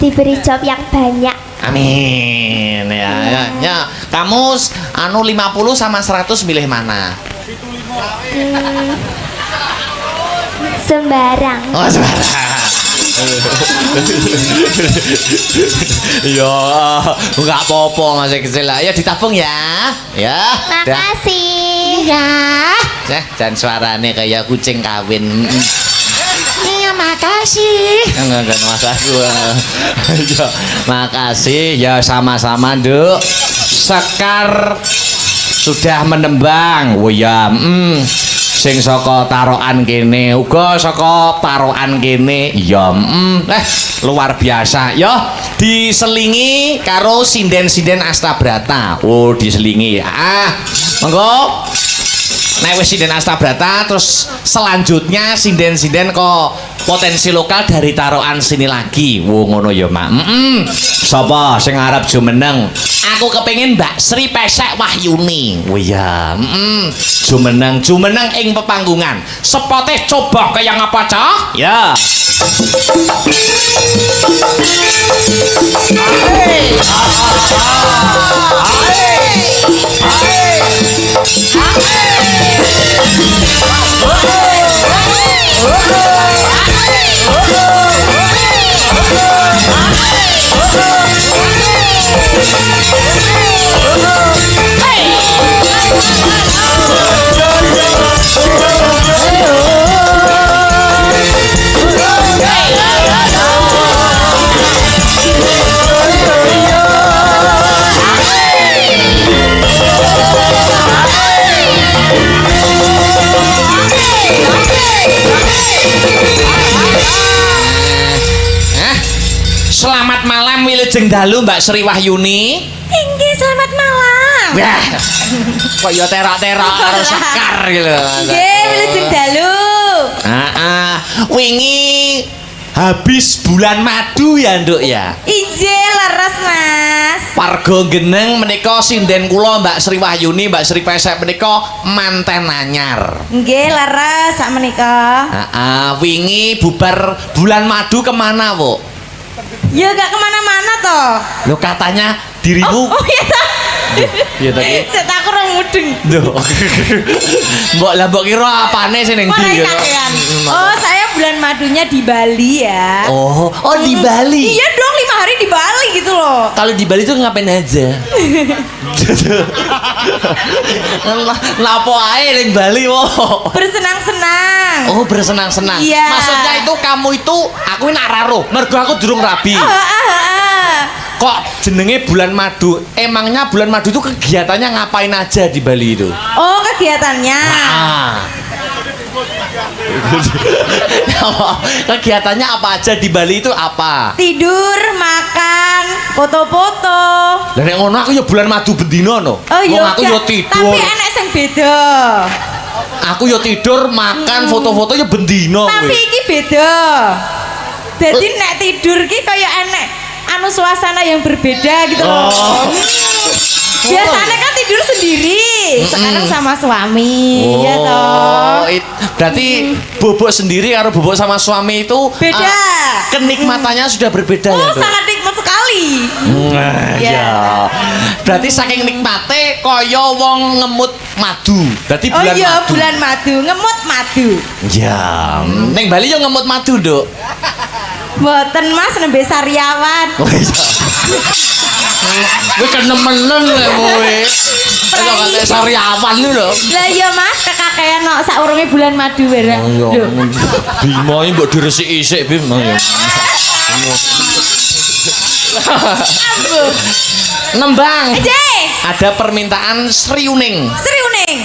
Diberi job yang banyak. Amin. Ya. Kamu anu 50 sama 100 milih mana? Sembarang. Oh, sembarang. Ya, enggak apa-apa masih kecil lah. Ya ditabung ya. Ya. Makasih. Ya. Dan suarane kayak kucing kawin. Iya, makasih. Enggak mas aku. Ya, makasih ya sama-sama, Nduk. Sekar sudah menembang. Oh ya, sing saka tarokan kene uga saka tarokan kene ya luar biasa ya diselingi karo sinden-sinden Astabrata. Oh diselingi monggo nek wis sinden Astabrata terus selanjutnya sinden-sinden kok potensi lokal dari tarokan sini lagi. Wo ngono ya Mak. Sapa sing arep jumeneng? Aku kepengin Mbak Sri Pesek Wahyuni. Oh iya, jumeneng ing pepanggungan. Sepote coba kaya ngapa cah? Ya. Hey. Wilujeng dalu Mbak Sri Wahyuni. Inggih, selamat malam. Wah. Kok ya terak-terak karo sekar gitu. Nggih, wilujeng dalu. Heeh. Wingi habis bulan madu ya, Nduk ya. Injih, leres, Mas. Warga Geneng menika sinden kula Mbak Sri Wahyuni, Mbak Sri Pesek menika manten anyar. Nggih, leres sak menika. Heeh, wingi bubar bulan madu kemana, Bu? Ya gak kemana-mana toh. Lo katanya dirimu Oh iya toh. iya toh. Saya tak kurang mudeng. Duh. Mbok lah mbok kira apane sing ning ndi Mulai kakean. Oh, saya bulan madunya di Bali ya. Oh, di Bali. Iya dong, 5 hari di Bali gitu loh. Kalau di Bali tuh ngapain aja? Lapo ae ning Bali, wo. Bersenang-senang. Oh, bersenang-senang. Iya. Maksudnya itu kamu itu aku nak raro, mergo aku durung rabi. Kok jenenge bulan madu? Emangnya bulan madu itu kegiatannya ngapain aja di Bali itu? Oh, kegiatannya. Kegiatannya apa aja di Bali itu apa? Tidur, makan, foto-foto. Lah nek ngono aku ya bulan madu bendino no. Oh iya. Wong aku ya tidur. Tapi enek sing beda. Aku ya tidur, makan, foto-foto ya bendino Tapi kuwi. iki beda. Jadi nek tidur ki kaya enek anu suasana yang berbeda gitu loh. Biasanya kan tidur sendiri, sekarang sama suami, ya toh. Berarti bobok sendiri karo bobok sama suami itu Beda. Kenikmatannya sudah berbeda ya, Oh, Dok? sangat nikmat sekali. Ya. Berarti saking nikmate kaya wong ngemut madu. Berarti Oh bulan iya, madu. bulan madu, ngemut madu. Ya, ning Bali yo ngemut madu, Dok. Mboten Mas, nembe sariawan. Oh iya. Kowe kenemenen lho kowe. Kok kate sariawan lho. Lah iya Mas, kekakean kok saurunge bulan madu wae. Oh iya. Bimo iki mbok diresiki isik, Bim. Nembang. Jeh, Ada permintaan Sri Uning. Sri Uning.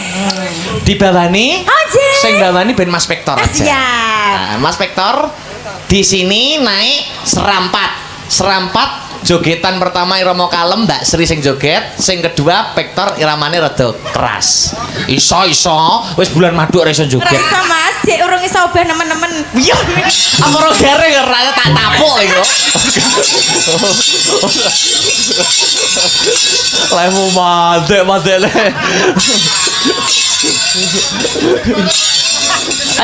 Dibawani. Oh, Jeh. Sing bawani ben Mas Pektor aja. Siap. Nah, Mas Pektor di sini naik serampat. Serampat jogetan pertama irama kalem Mbak Sri sing joget, sing kedua Pektor iramane rada keras. Iso wis bulan madu ora iso joget. Rasa Mas, jek urung iso obah nemen-nemen. Iya. Amara gareng ora tak tapuk iku. Lemu mandek le.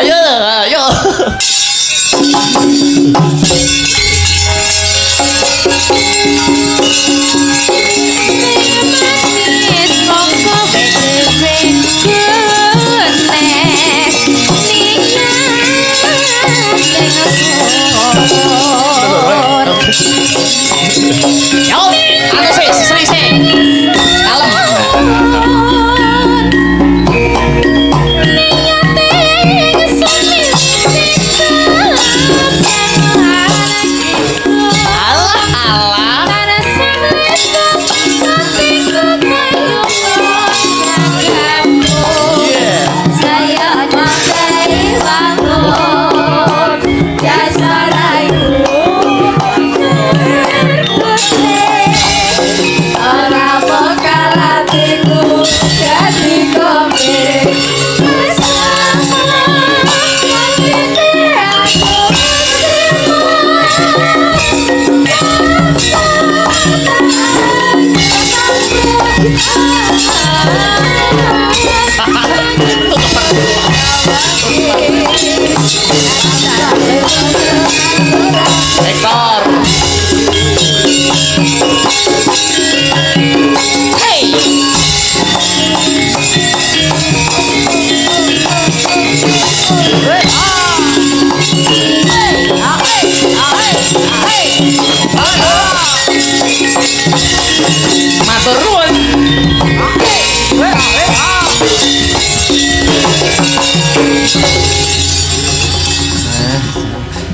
Ayo. Yo, anu Sri kalem. Hector. Hey. Matur nuwun.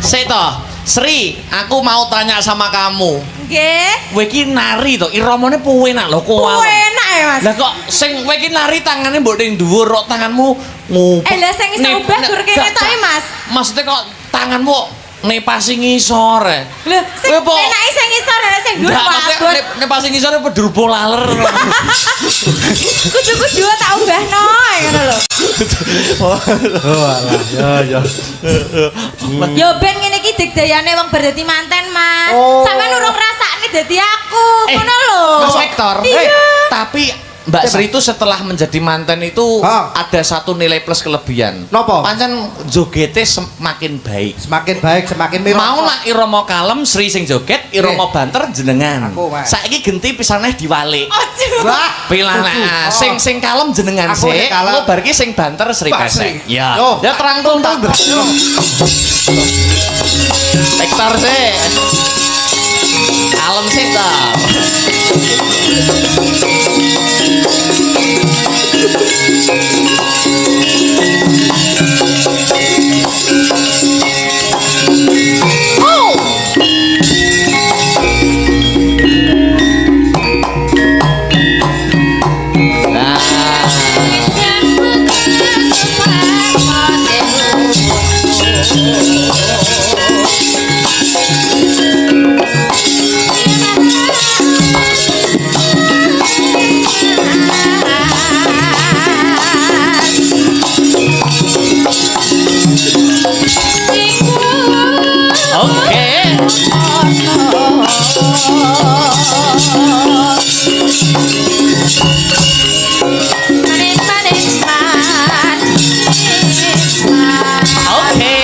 Seto, Sri, aku mau tanya sama kamu. Nggih. Kowe iki nari to, iramane puwenak lho kowe. Enak ya Mas. Lah kok sing kowe iki nari tangane mbok ning dhuwur kok tanganmu ngupek. Lah sing iso obah gur kene to Mas. Maksudnya kok tanganmu nek pasi ngisor. Lho, sing Kowe po- enake sing ngisor ana sing dhuwur Nggak, kok maksudnya abot. nek pasi ngisor pedurpo laler. Kudu-kudu tak ubahno ngono lho. Ya. Yo ben ngene iki digdayane wong bar dadi manten, Mas. Oh. Sampeyan urung ngrasakne dadi aku. Ngono lho. Mas Victor. Iya. Tapi Mbak Sri itu setelah menjadi manten itu Ha. ada satu nilai plus kelebihan. Napa? Pancen jogete semakin baik. Semakin baik, semakin mirip. Mau nak irama kalem Sri sing joget, irama banter jenengan. Aku, Mas. Saiki genti pisaneh diwalik. Ojo. Wah, Pilana, Aku. sing kalem jenengan Aku sik, sing kalem. engko bar ki sing banter Sri Mbak Pesek. Sri. Ya. Yo. Ya terangkul to. Hektar sik. Kalem sik to. Oke. Oke.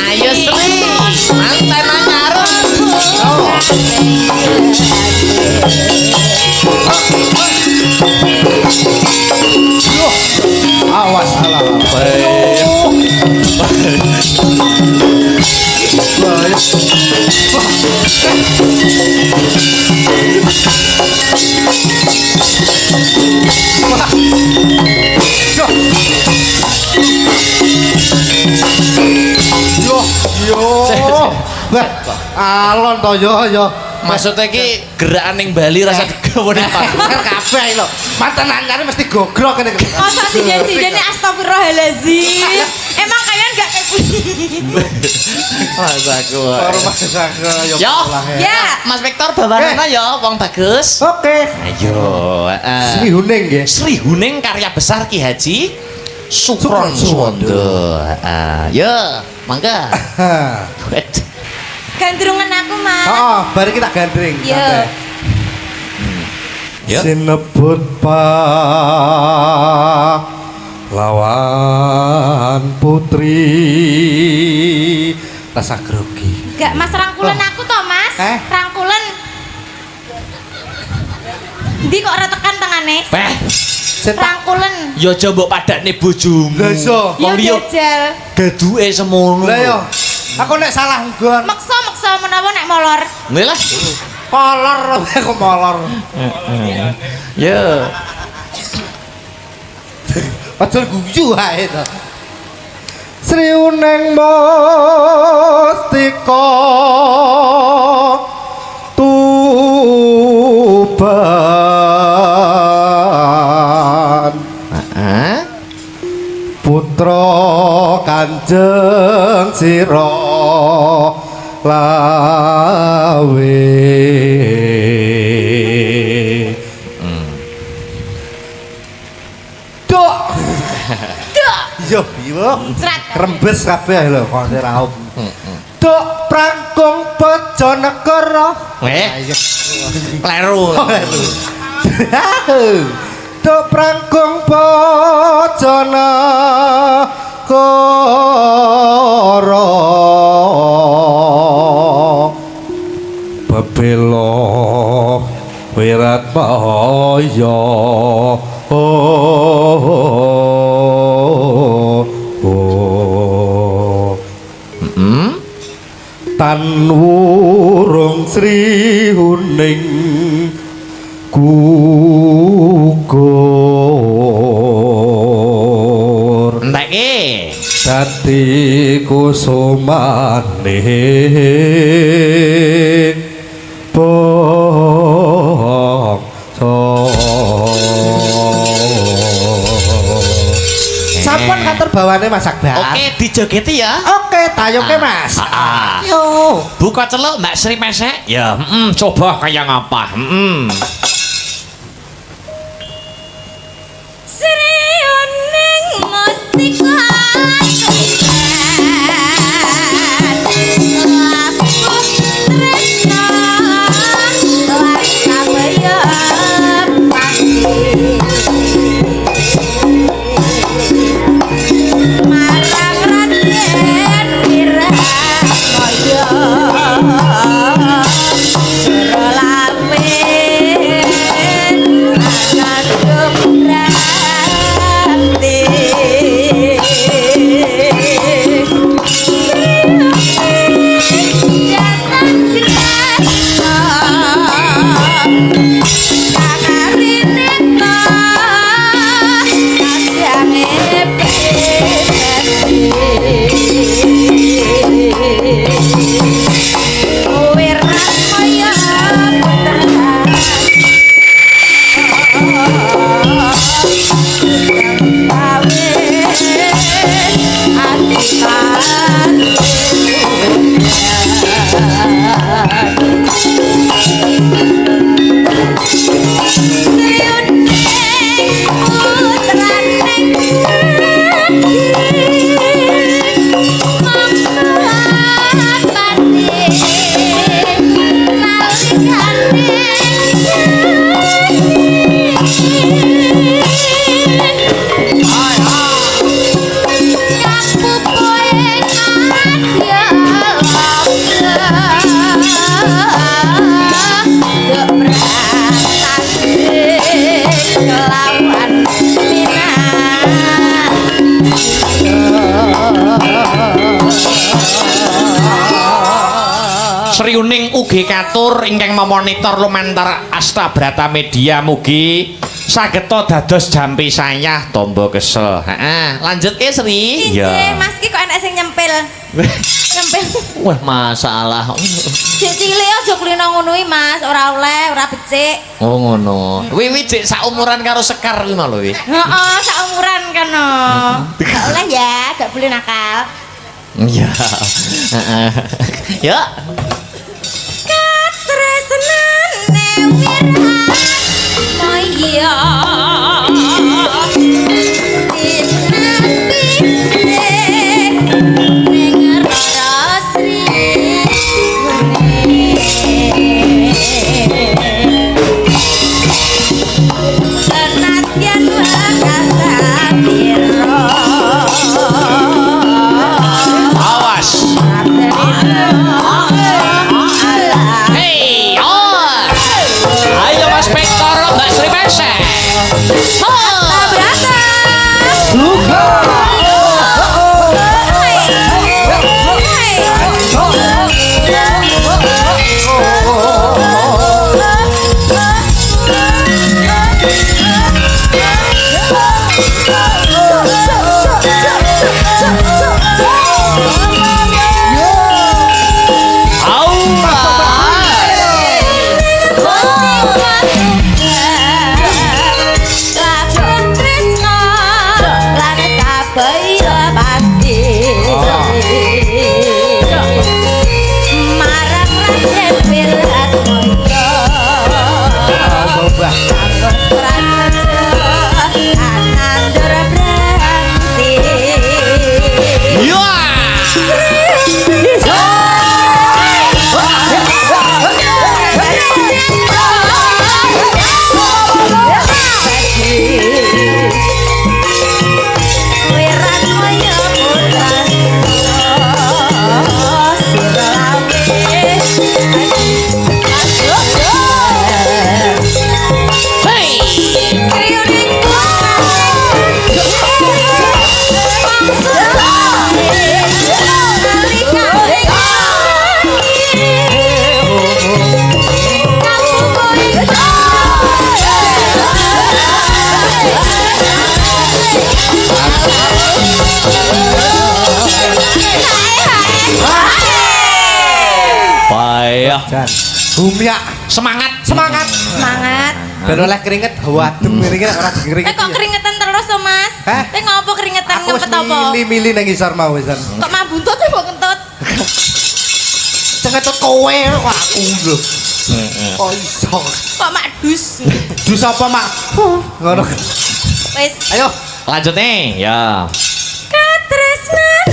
Ayo Sri, manten anyar. Awas salah. Yo. Wah, alon to yo. Maksudnya ki gerakan ning Bali rasa digawe ning Pak. Kan kabeh lho. Mantan anyare mesti gogrok ngene. Masa sijen-sijene astagfirullahalazim. Emang kalian gak kayak Mas aku. Rumah saga yo. Yo. Ya. Mas Victor bawarana ya wong bagus. Oke. Ayo, Sri Huning nggih. Sri Huning karya besar Ki Haji Sukron Suwondo. Ya, mangga. Gandrungan aku, Mas. Heeh, bari kita gandring. Yo. santai. Ya. Sinebut lawan putri rasa grogi. Gak Mas rangkulan aku toh, Mas. Rangkulan. Ndi kok ora tekan tengane? Peh, Rangkulan. ya coba padakne bojomu. Lah iso. Yo Wong liya jajal. gaduke semono. Lah yo. Aku nek salah nggon. Maksa menawa nek molor. Lha lah. Kolor aku molor. Ya. Aja guyu ae to. Sri Uneng Mustika Tuban Heeh. putra Kanjeng Sira lawe Dok. Dok. Yo, yo. Sret. Rembes kabeh lho kok raup. Dok prangkung Bojonegoro. Kleru. Dok prangkung Bojonegoro. Bebelo wirat mahaya. Tan wurung Sri Huning gugur Enteke. dadi kusumane bangsa. Sampun soalnya masak bar. Oke, dijogeti ya. Oke, tayoke Mas. Yo. Buka celuk Mbak Sri Mesek. Ya, coba kayak ngapa? Sriuning mustika Sriuning ugi katur ingkang memonitor lumantar Astabrata Media mugi sageta dados jampi sayah tombo kesel. Heeh, lanjut ke Sri. Iya, Mas ki kok enek sing nyempil. Nyempil. Wah, masalah. Cek cilik aja kulino ngono iki, Mas. Ora oleh, ora becik. Oh ngono. Wiwi cek saumuran karo Sekar kuwi lho, Wi. Heeh, saumuran kono. Gak oleh ya, gak boleh nakal. Iya. Heeh. Ya. Katresnane wirat moyo. Payah. Bumya Semangat. Semangat. Ben oleh keringet wadem ngene ora keringet. Kok keringetan terus to, Mas? Hah? Ngopo keringetan Aku wis ngempet apa? mili-mili nang isor mau wisan. Kok mah buntut kok kentut? Cengetut kowe kok aku lho. Oh iso. Kok mak dus? Dus apa, Mak? Ngono. Wis. Ayo. Lanjut nih, ya. Katresnan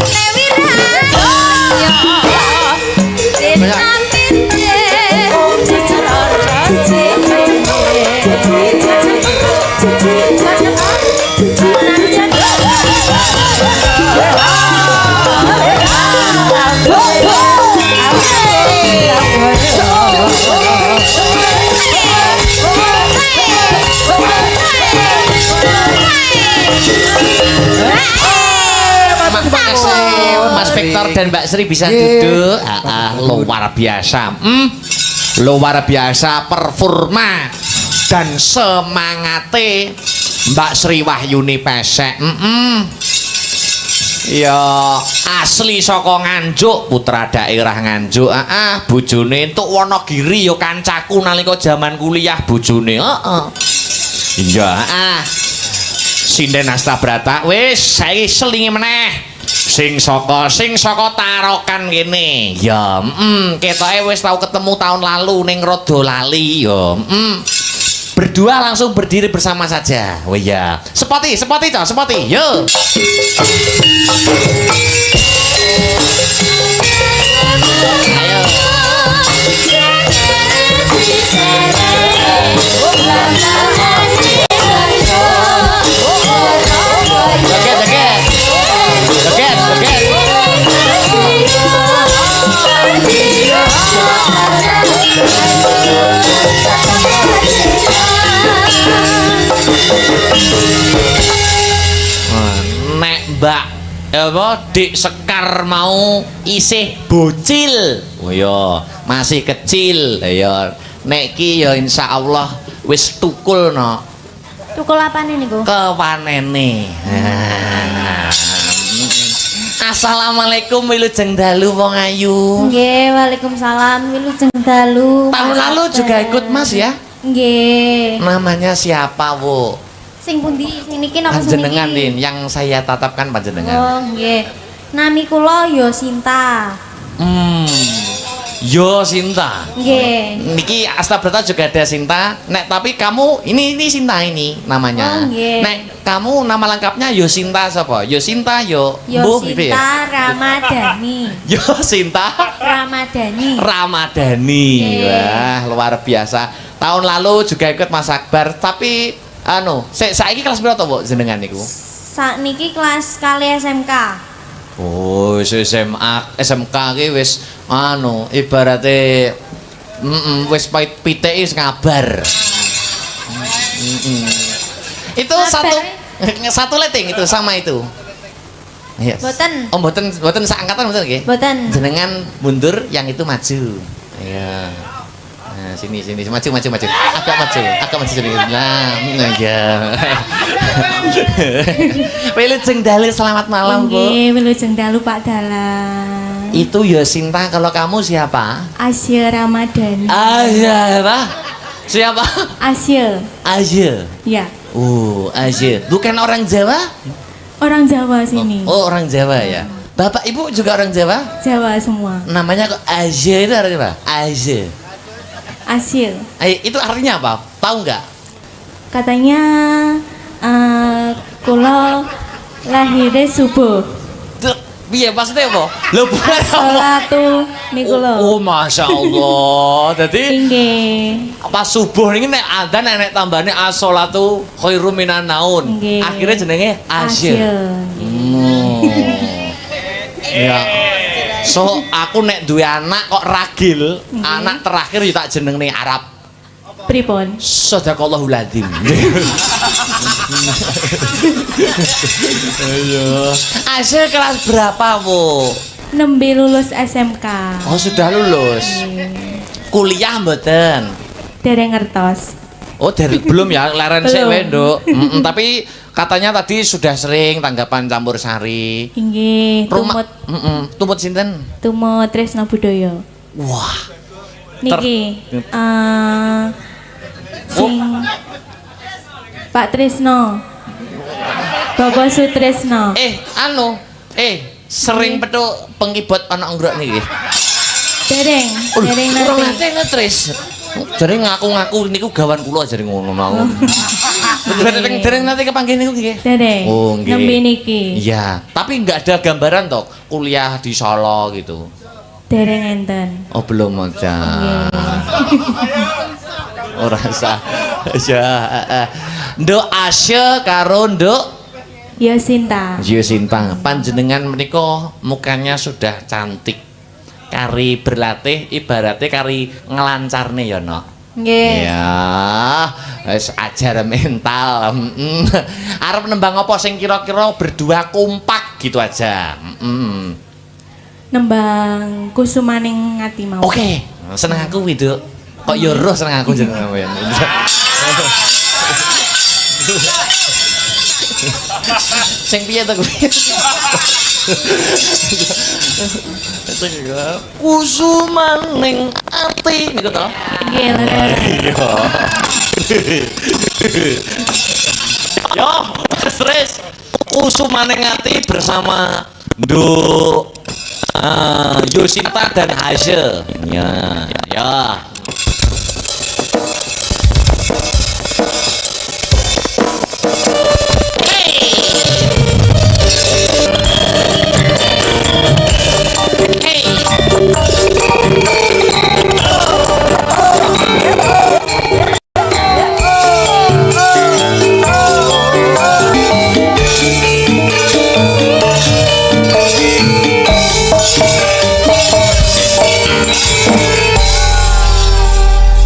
Mas Victor dan Mbak Sri bisa duduk. Luar biasa. Luar biasa performa dan semangate Mbak Sri Wahyuni pesek. Ya asli saka Nganjuk, putra daerah Nganjuk. Bojone entuk Wonogiri ya kancaku nalika jaman kuliah bojone. Iya, Sinden Astabrata wis saiki selingi meneh. Sing saka Tarokan kene. Ya, ketoke wis tau ketemu tahun lalu ning rada lali ya. Berdua langsung berdiri bersama saja. Oh iya. Sepoti, Cok, sepoti. Yo. Ayo. Joget. Nek Mbak apa Dik Sekar mau isih bocil. Oh ya, masih kecil. Ya nek ki ya insyaallah wis tukul no. Tukul apane niku? Kepanene. Assalamualaikum wilujeng dalu wong ayu. Nggih, waalaikumsalam. Wilujeng dalu. Tahun lalu juga ikut Mas ya? Nggih. Namanya siapa, Bu? Sing pundi? Sing niki napa sing Panjenengan, niki? Din, yang saya tatapkan panjenengan. Oh, nggih. Nami kula ya Sinta. Yo Sinta. Nggih. Niki Astabrata juga ada Sinta. Nek tapi kamu ini Sinta ini namanya. Oh, nggih. Nek kamu nama lengkapnya Yosinta sapa? Yosinta yo Mbuh, gitu ya? Yosinta Ramadhani. Yosinta Ramadhani. Ramadhani. Nggih. Wah, luar biasa. Tahun lalu juga ikut Mas Akbar, tapi saiki kelas berapa to, Bu, jenengan niku? Sakniki kelas kali SMK. Oh, SMK ki wis ibarate wis piteke wis ngabar. Itu satu letting itu sama itu. Yes. Boten. Oh, boten seangkatan boten nggih? Boten. Jenengan mundur, yang itu maju. Iya. Nah, sini maju. Agak maju sini. Nah, ya. Wilujeng dalu, selamat malam, Bu. Nggih, wilujeng dalu Pak Dalang. Itu Yosinta, kalau kamu siapa? Asya Ramadhani. Apa? Siapa? Asya. Aja. Ya. Aja. Bukan orang Jawa? Orang Jawa sini. Oh, orang Jawa ya. Bapak Ibu juga orang Jawa? Jawa semua. Namanya kok Aja itu artinya apa? Aja. Asya. Itu artinya apa? Tahu nggak? Katanya kula lahirnya subuh. Iya, maksudnya apa? Lo bukan apa? Salatu niku lho. Oh, Masya Allah. Jadi Nggih. pas subuh ini nek adzan nek tambahane as-sholatu khairum minan naun. Nggih. Akhirnya jenenge Asya. Ya. So aku nek duwe anak kok ragil, anak terakhir ya tak jenenge Arab. Pripun? Sadaqallahul adzim. Ayo. Asya kelas berapa, Bu? Nembe lulus SMK. Oh, sudah lulus. Kuliah mboten? Dereng ngertos. Oh, belum ya, leren sik Belum. wae, Nduk. Tapi katanya tadi sudah sering tanggapan campur sari. Inggih, tumut Tumut sinten? tumut Tresna Budaya. Wah. Niki sing Pak Trisno. Bapak Sutrisno. Sering petuk pengibot ana nggrok niki. Dereng Kurang nanti. nate ngetris. Jare ngaku-ngaku niku gawan kula jare ngono mau. Dereng nanti kepanggih niku nggih. Dereng. Oh, nggih. Nembe niki. Iya, tapi enggak ada gambaran toh kuliah di Solo gitu. Dereng enten. Oh, belum aja. Ora sah. Ya, Nduk Asya karo Nduk Yosinta. Yosinta. Panjenengan menika mukanya sudah cantik. Kari berlatih ibaratnya kari ngelancarne ya, Nok. Nggih. Ya, wis ajar mental. Arep nembang apa sing kira-kira berdua kompak gitu aja. Nembang kusumaning ngati mau. Oke, seneng aku Widuk. Kok yo roh seneng aku jeneng sampean. Sing piye to kuwi? Kusumaning ati niku to. Nggih, lho. Yo, stres. Kusumaning ati bersama Nduk Yosinta dan Hazel. Ya.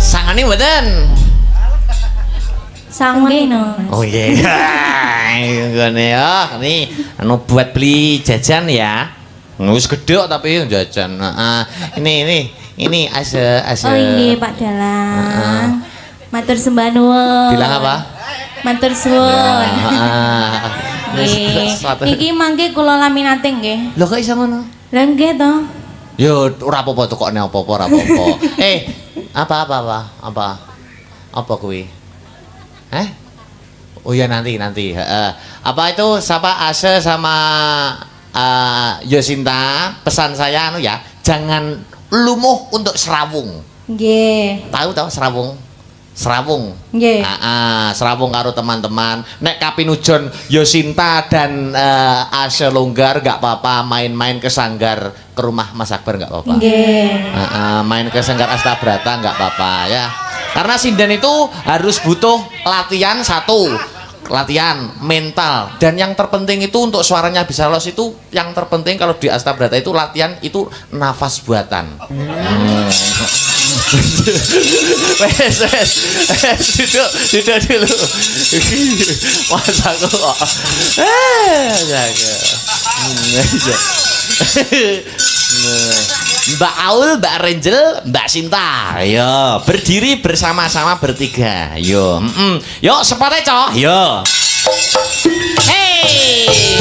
Sangane mboten? Sanggih no. Oh iya. Ngene ya, nih anu buat beli jajan ya. Wis gede tapi jajan. Ini ase. Oh nggih Pak Dalang. Matur sembah nuwun. Bilang apa? Matur suwun. Nggih. Niki mangke kula laminate nggih. Lho kok iso ngono? Lah nggih to. Yo ora apa-apa tukokne apa-apa ora apa-apa. Apa kuwi? Oh ya nanti. Apa itu siapa Ase sama Yosinta? Pesan saya anu ya, jangan lumuh untuk serawung. Nggih. Tahu serawung? Serawung. Nggih. Serawung karo teman-teman. Nek kapinujon Yosinta dan Ase longgar gak apa-apa main-main ke sanggar ke rumah Mas Akbar gak apa-apa. Nggih. Main ke sanggar Astabrata nggak apa-apa ya. Karena sinden itu harus butuh latihan latihan mental, dan yang terpenting itu untuk suaranya bisa lolos itu yang terpenting kalau di Astabrata itu latihan itu nafas buatan. Wes duduk dulu. Mas aku Mbak Aul, Mbak Renjel, Mbak Sinta. Ayo, berdiri bersama-sama bertiga. Yo, Yuk, sepatnya cowok. Yo. Hey.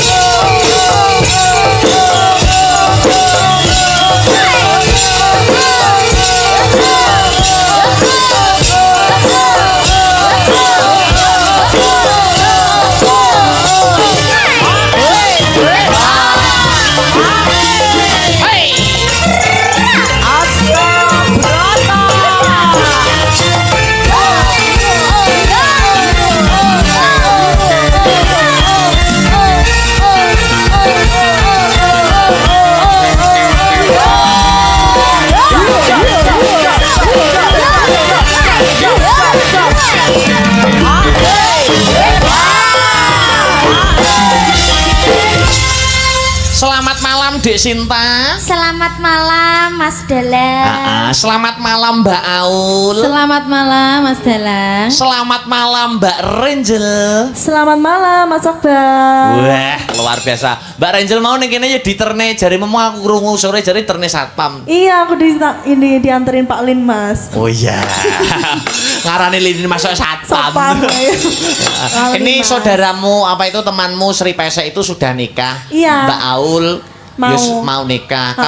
Selamat malam Dek Sinta. Selamat malam Mas Dalang. Selamat malam Mbak Aul. Selamat malam Mas Dalang. Selamat malam Mbak Renjel. Selamat malam Mas Akbar. Wah, luar biasa. Mbak Renjel mau ning kene ya diterne jare memu aku krungu sore jare terne satpam. Iya, aku ini dianterin Pak Lin, Mas. Oh iya. Ngarani lini masuk satpam. Ini saudaramu apa itu temanmu Sri Pesek itu sudah nikah? Iya. Mbak Aul mau nikah.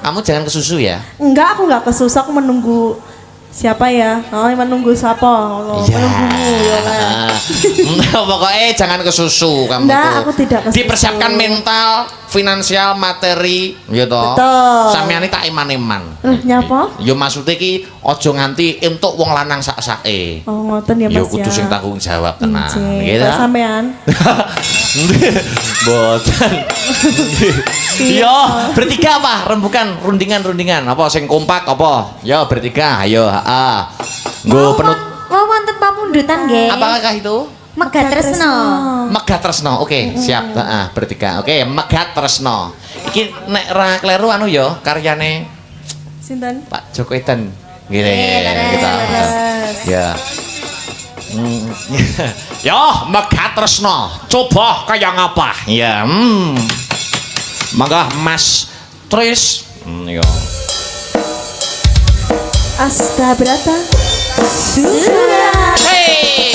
Kamu jangan kesusu ya. Enggak, aku enggak kesusu, aku menunggu Siapa ya? Oh, menunggu siapa? Oh, Iya. menunggumu ya kan. Nah, pokoknya jangan kesusu kamu Enggak, tuh. aku tidak kesusu. Dipersiapkan mental, finansial, materi, ya toh. Betul. Sampeyan tak iman-iman. Nyapa? Yo maksudnya ki ojo nganti entuk wong lanang sak-sake. Oh, ngoten ya Yo Mas kudu ya. sing tanggung jawab tenan. Injih. Nggih Kalau ta? sampean. Boten. Yo, bertiga apa? Rembukan rundingan-rundingan apa sing kompak apa? Yo bertiga, ayo, heeh. Nggo penut Wah, wonten pamundutan nggih. apakah itu? Megah Tresno. Megat Tresno. Oke, siap. Heeh, bertiga. Oke, Megat Tresno. Iki nek ra kleru anu yo karyane Sinten? Pak Joko Eden. Gini, leres, kita. leres. Ya. Yo, Megat Tresno. Coba kayak ngapa? Ya, Mangga Mas Tris. Yo. Asta Brata. Hey.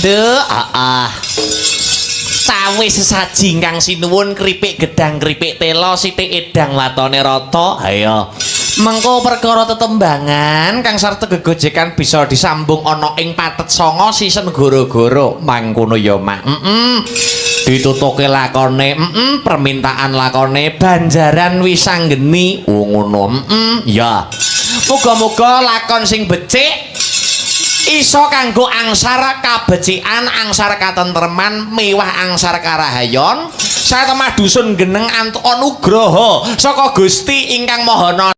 Duh, Sawis sesaji ingkang sinuwun kripik gedang kripik telo sithik edang watone rata. Ayo. Mengko perkara tetembangan kang sarta gegojekan bisa disambung ana ing patet sanga sisen goro-goro. Mangkono ya, Mak. Ditutuke lakone, permintaan lakone banjaran wisanggeni. Oh ngono. Ya. Muga-muga lakon sing becik iso kanggo angsar kabecikan, angsar katentreman, mewah angsar karahayon. Satemah dusun geneng antuk anugraha saka Gusti ingkang Maha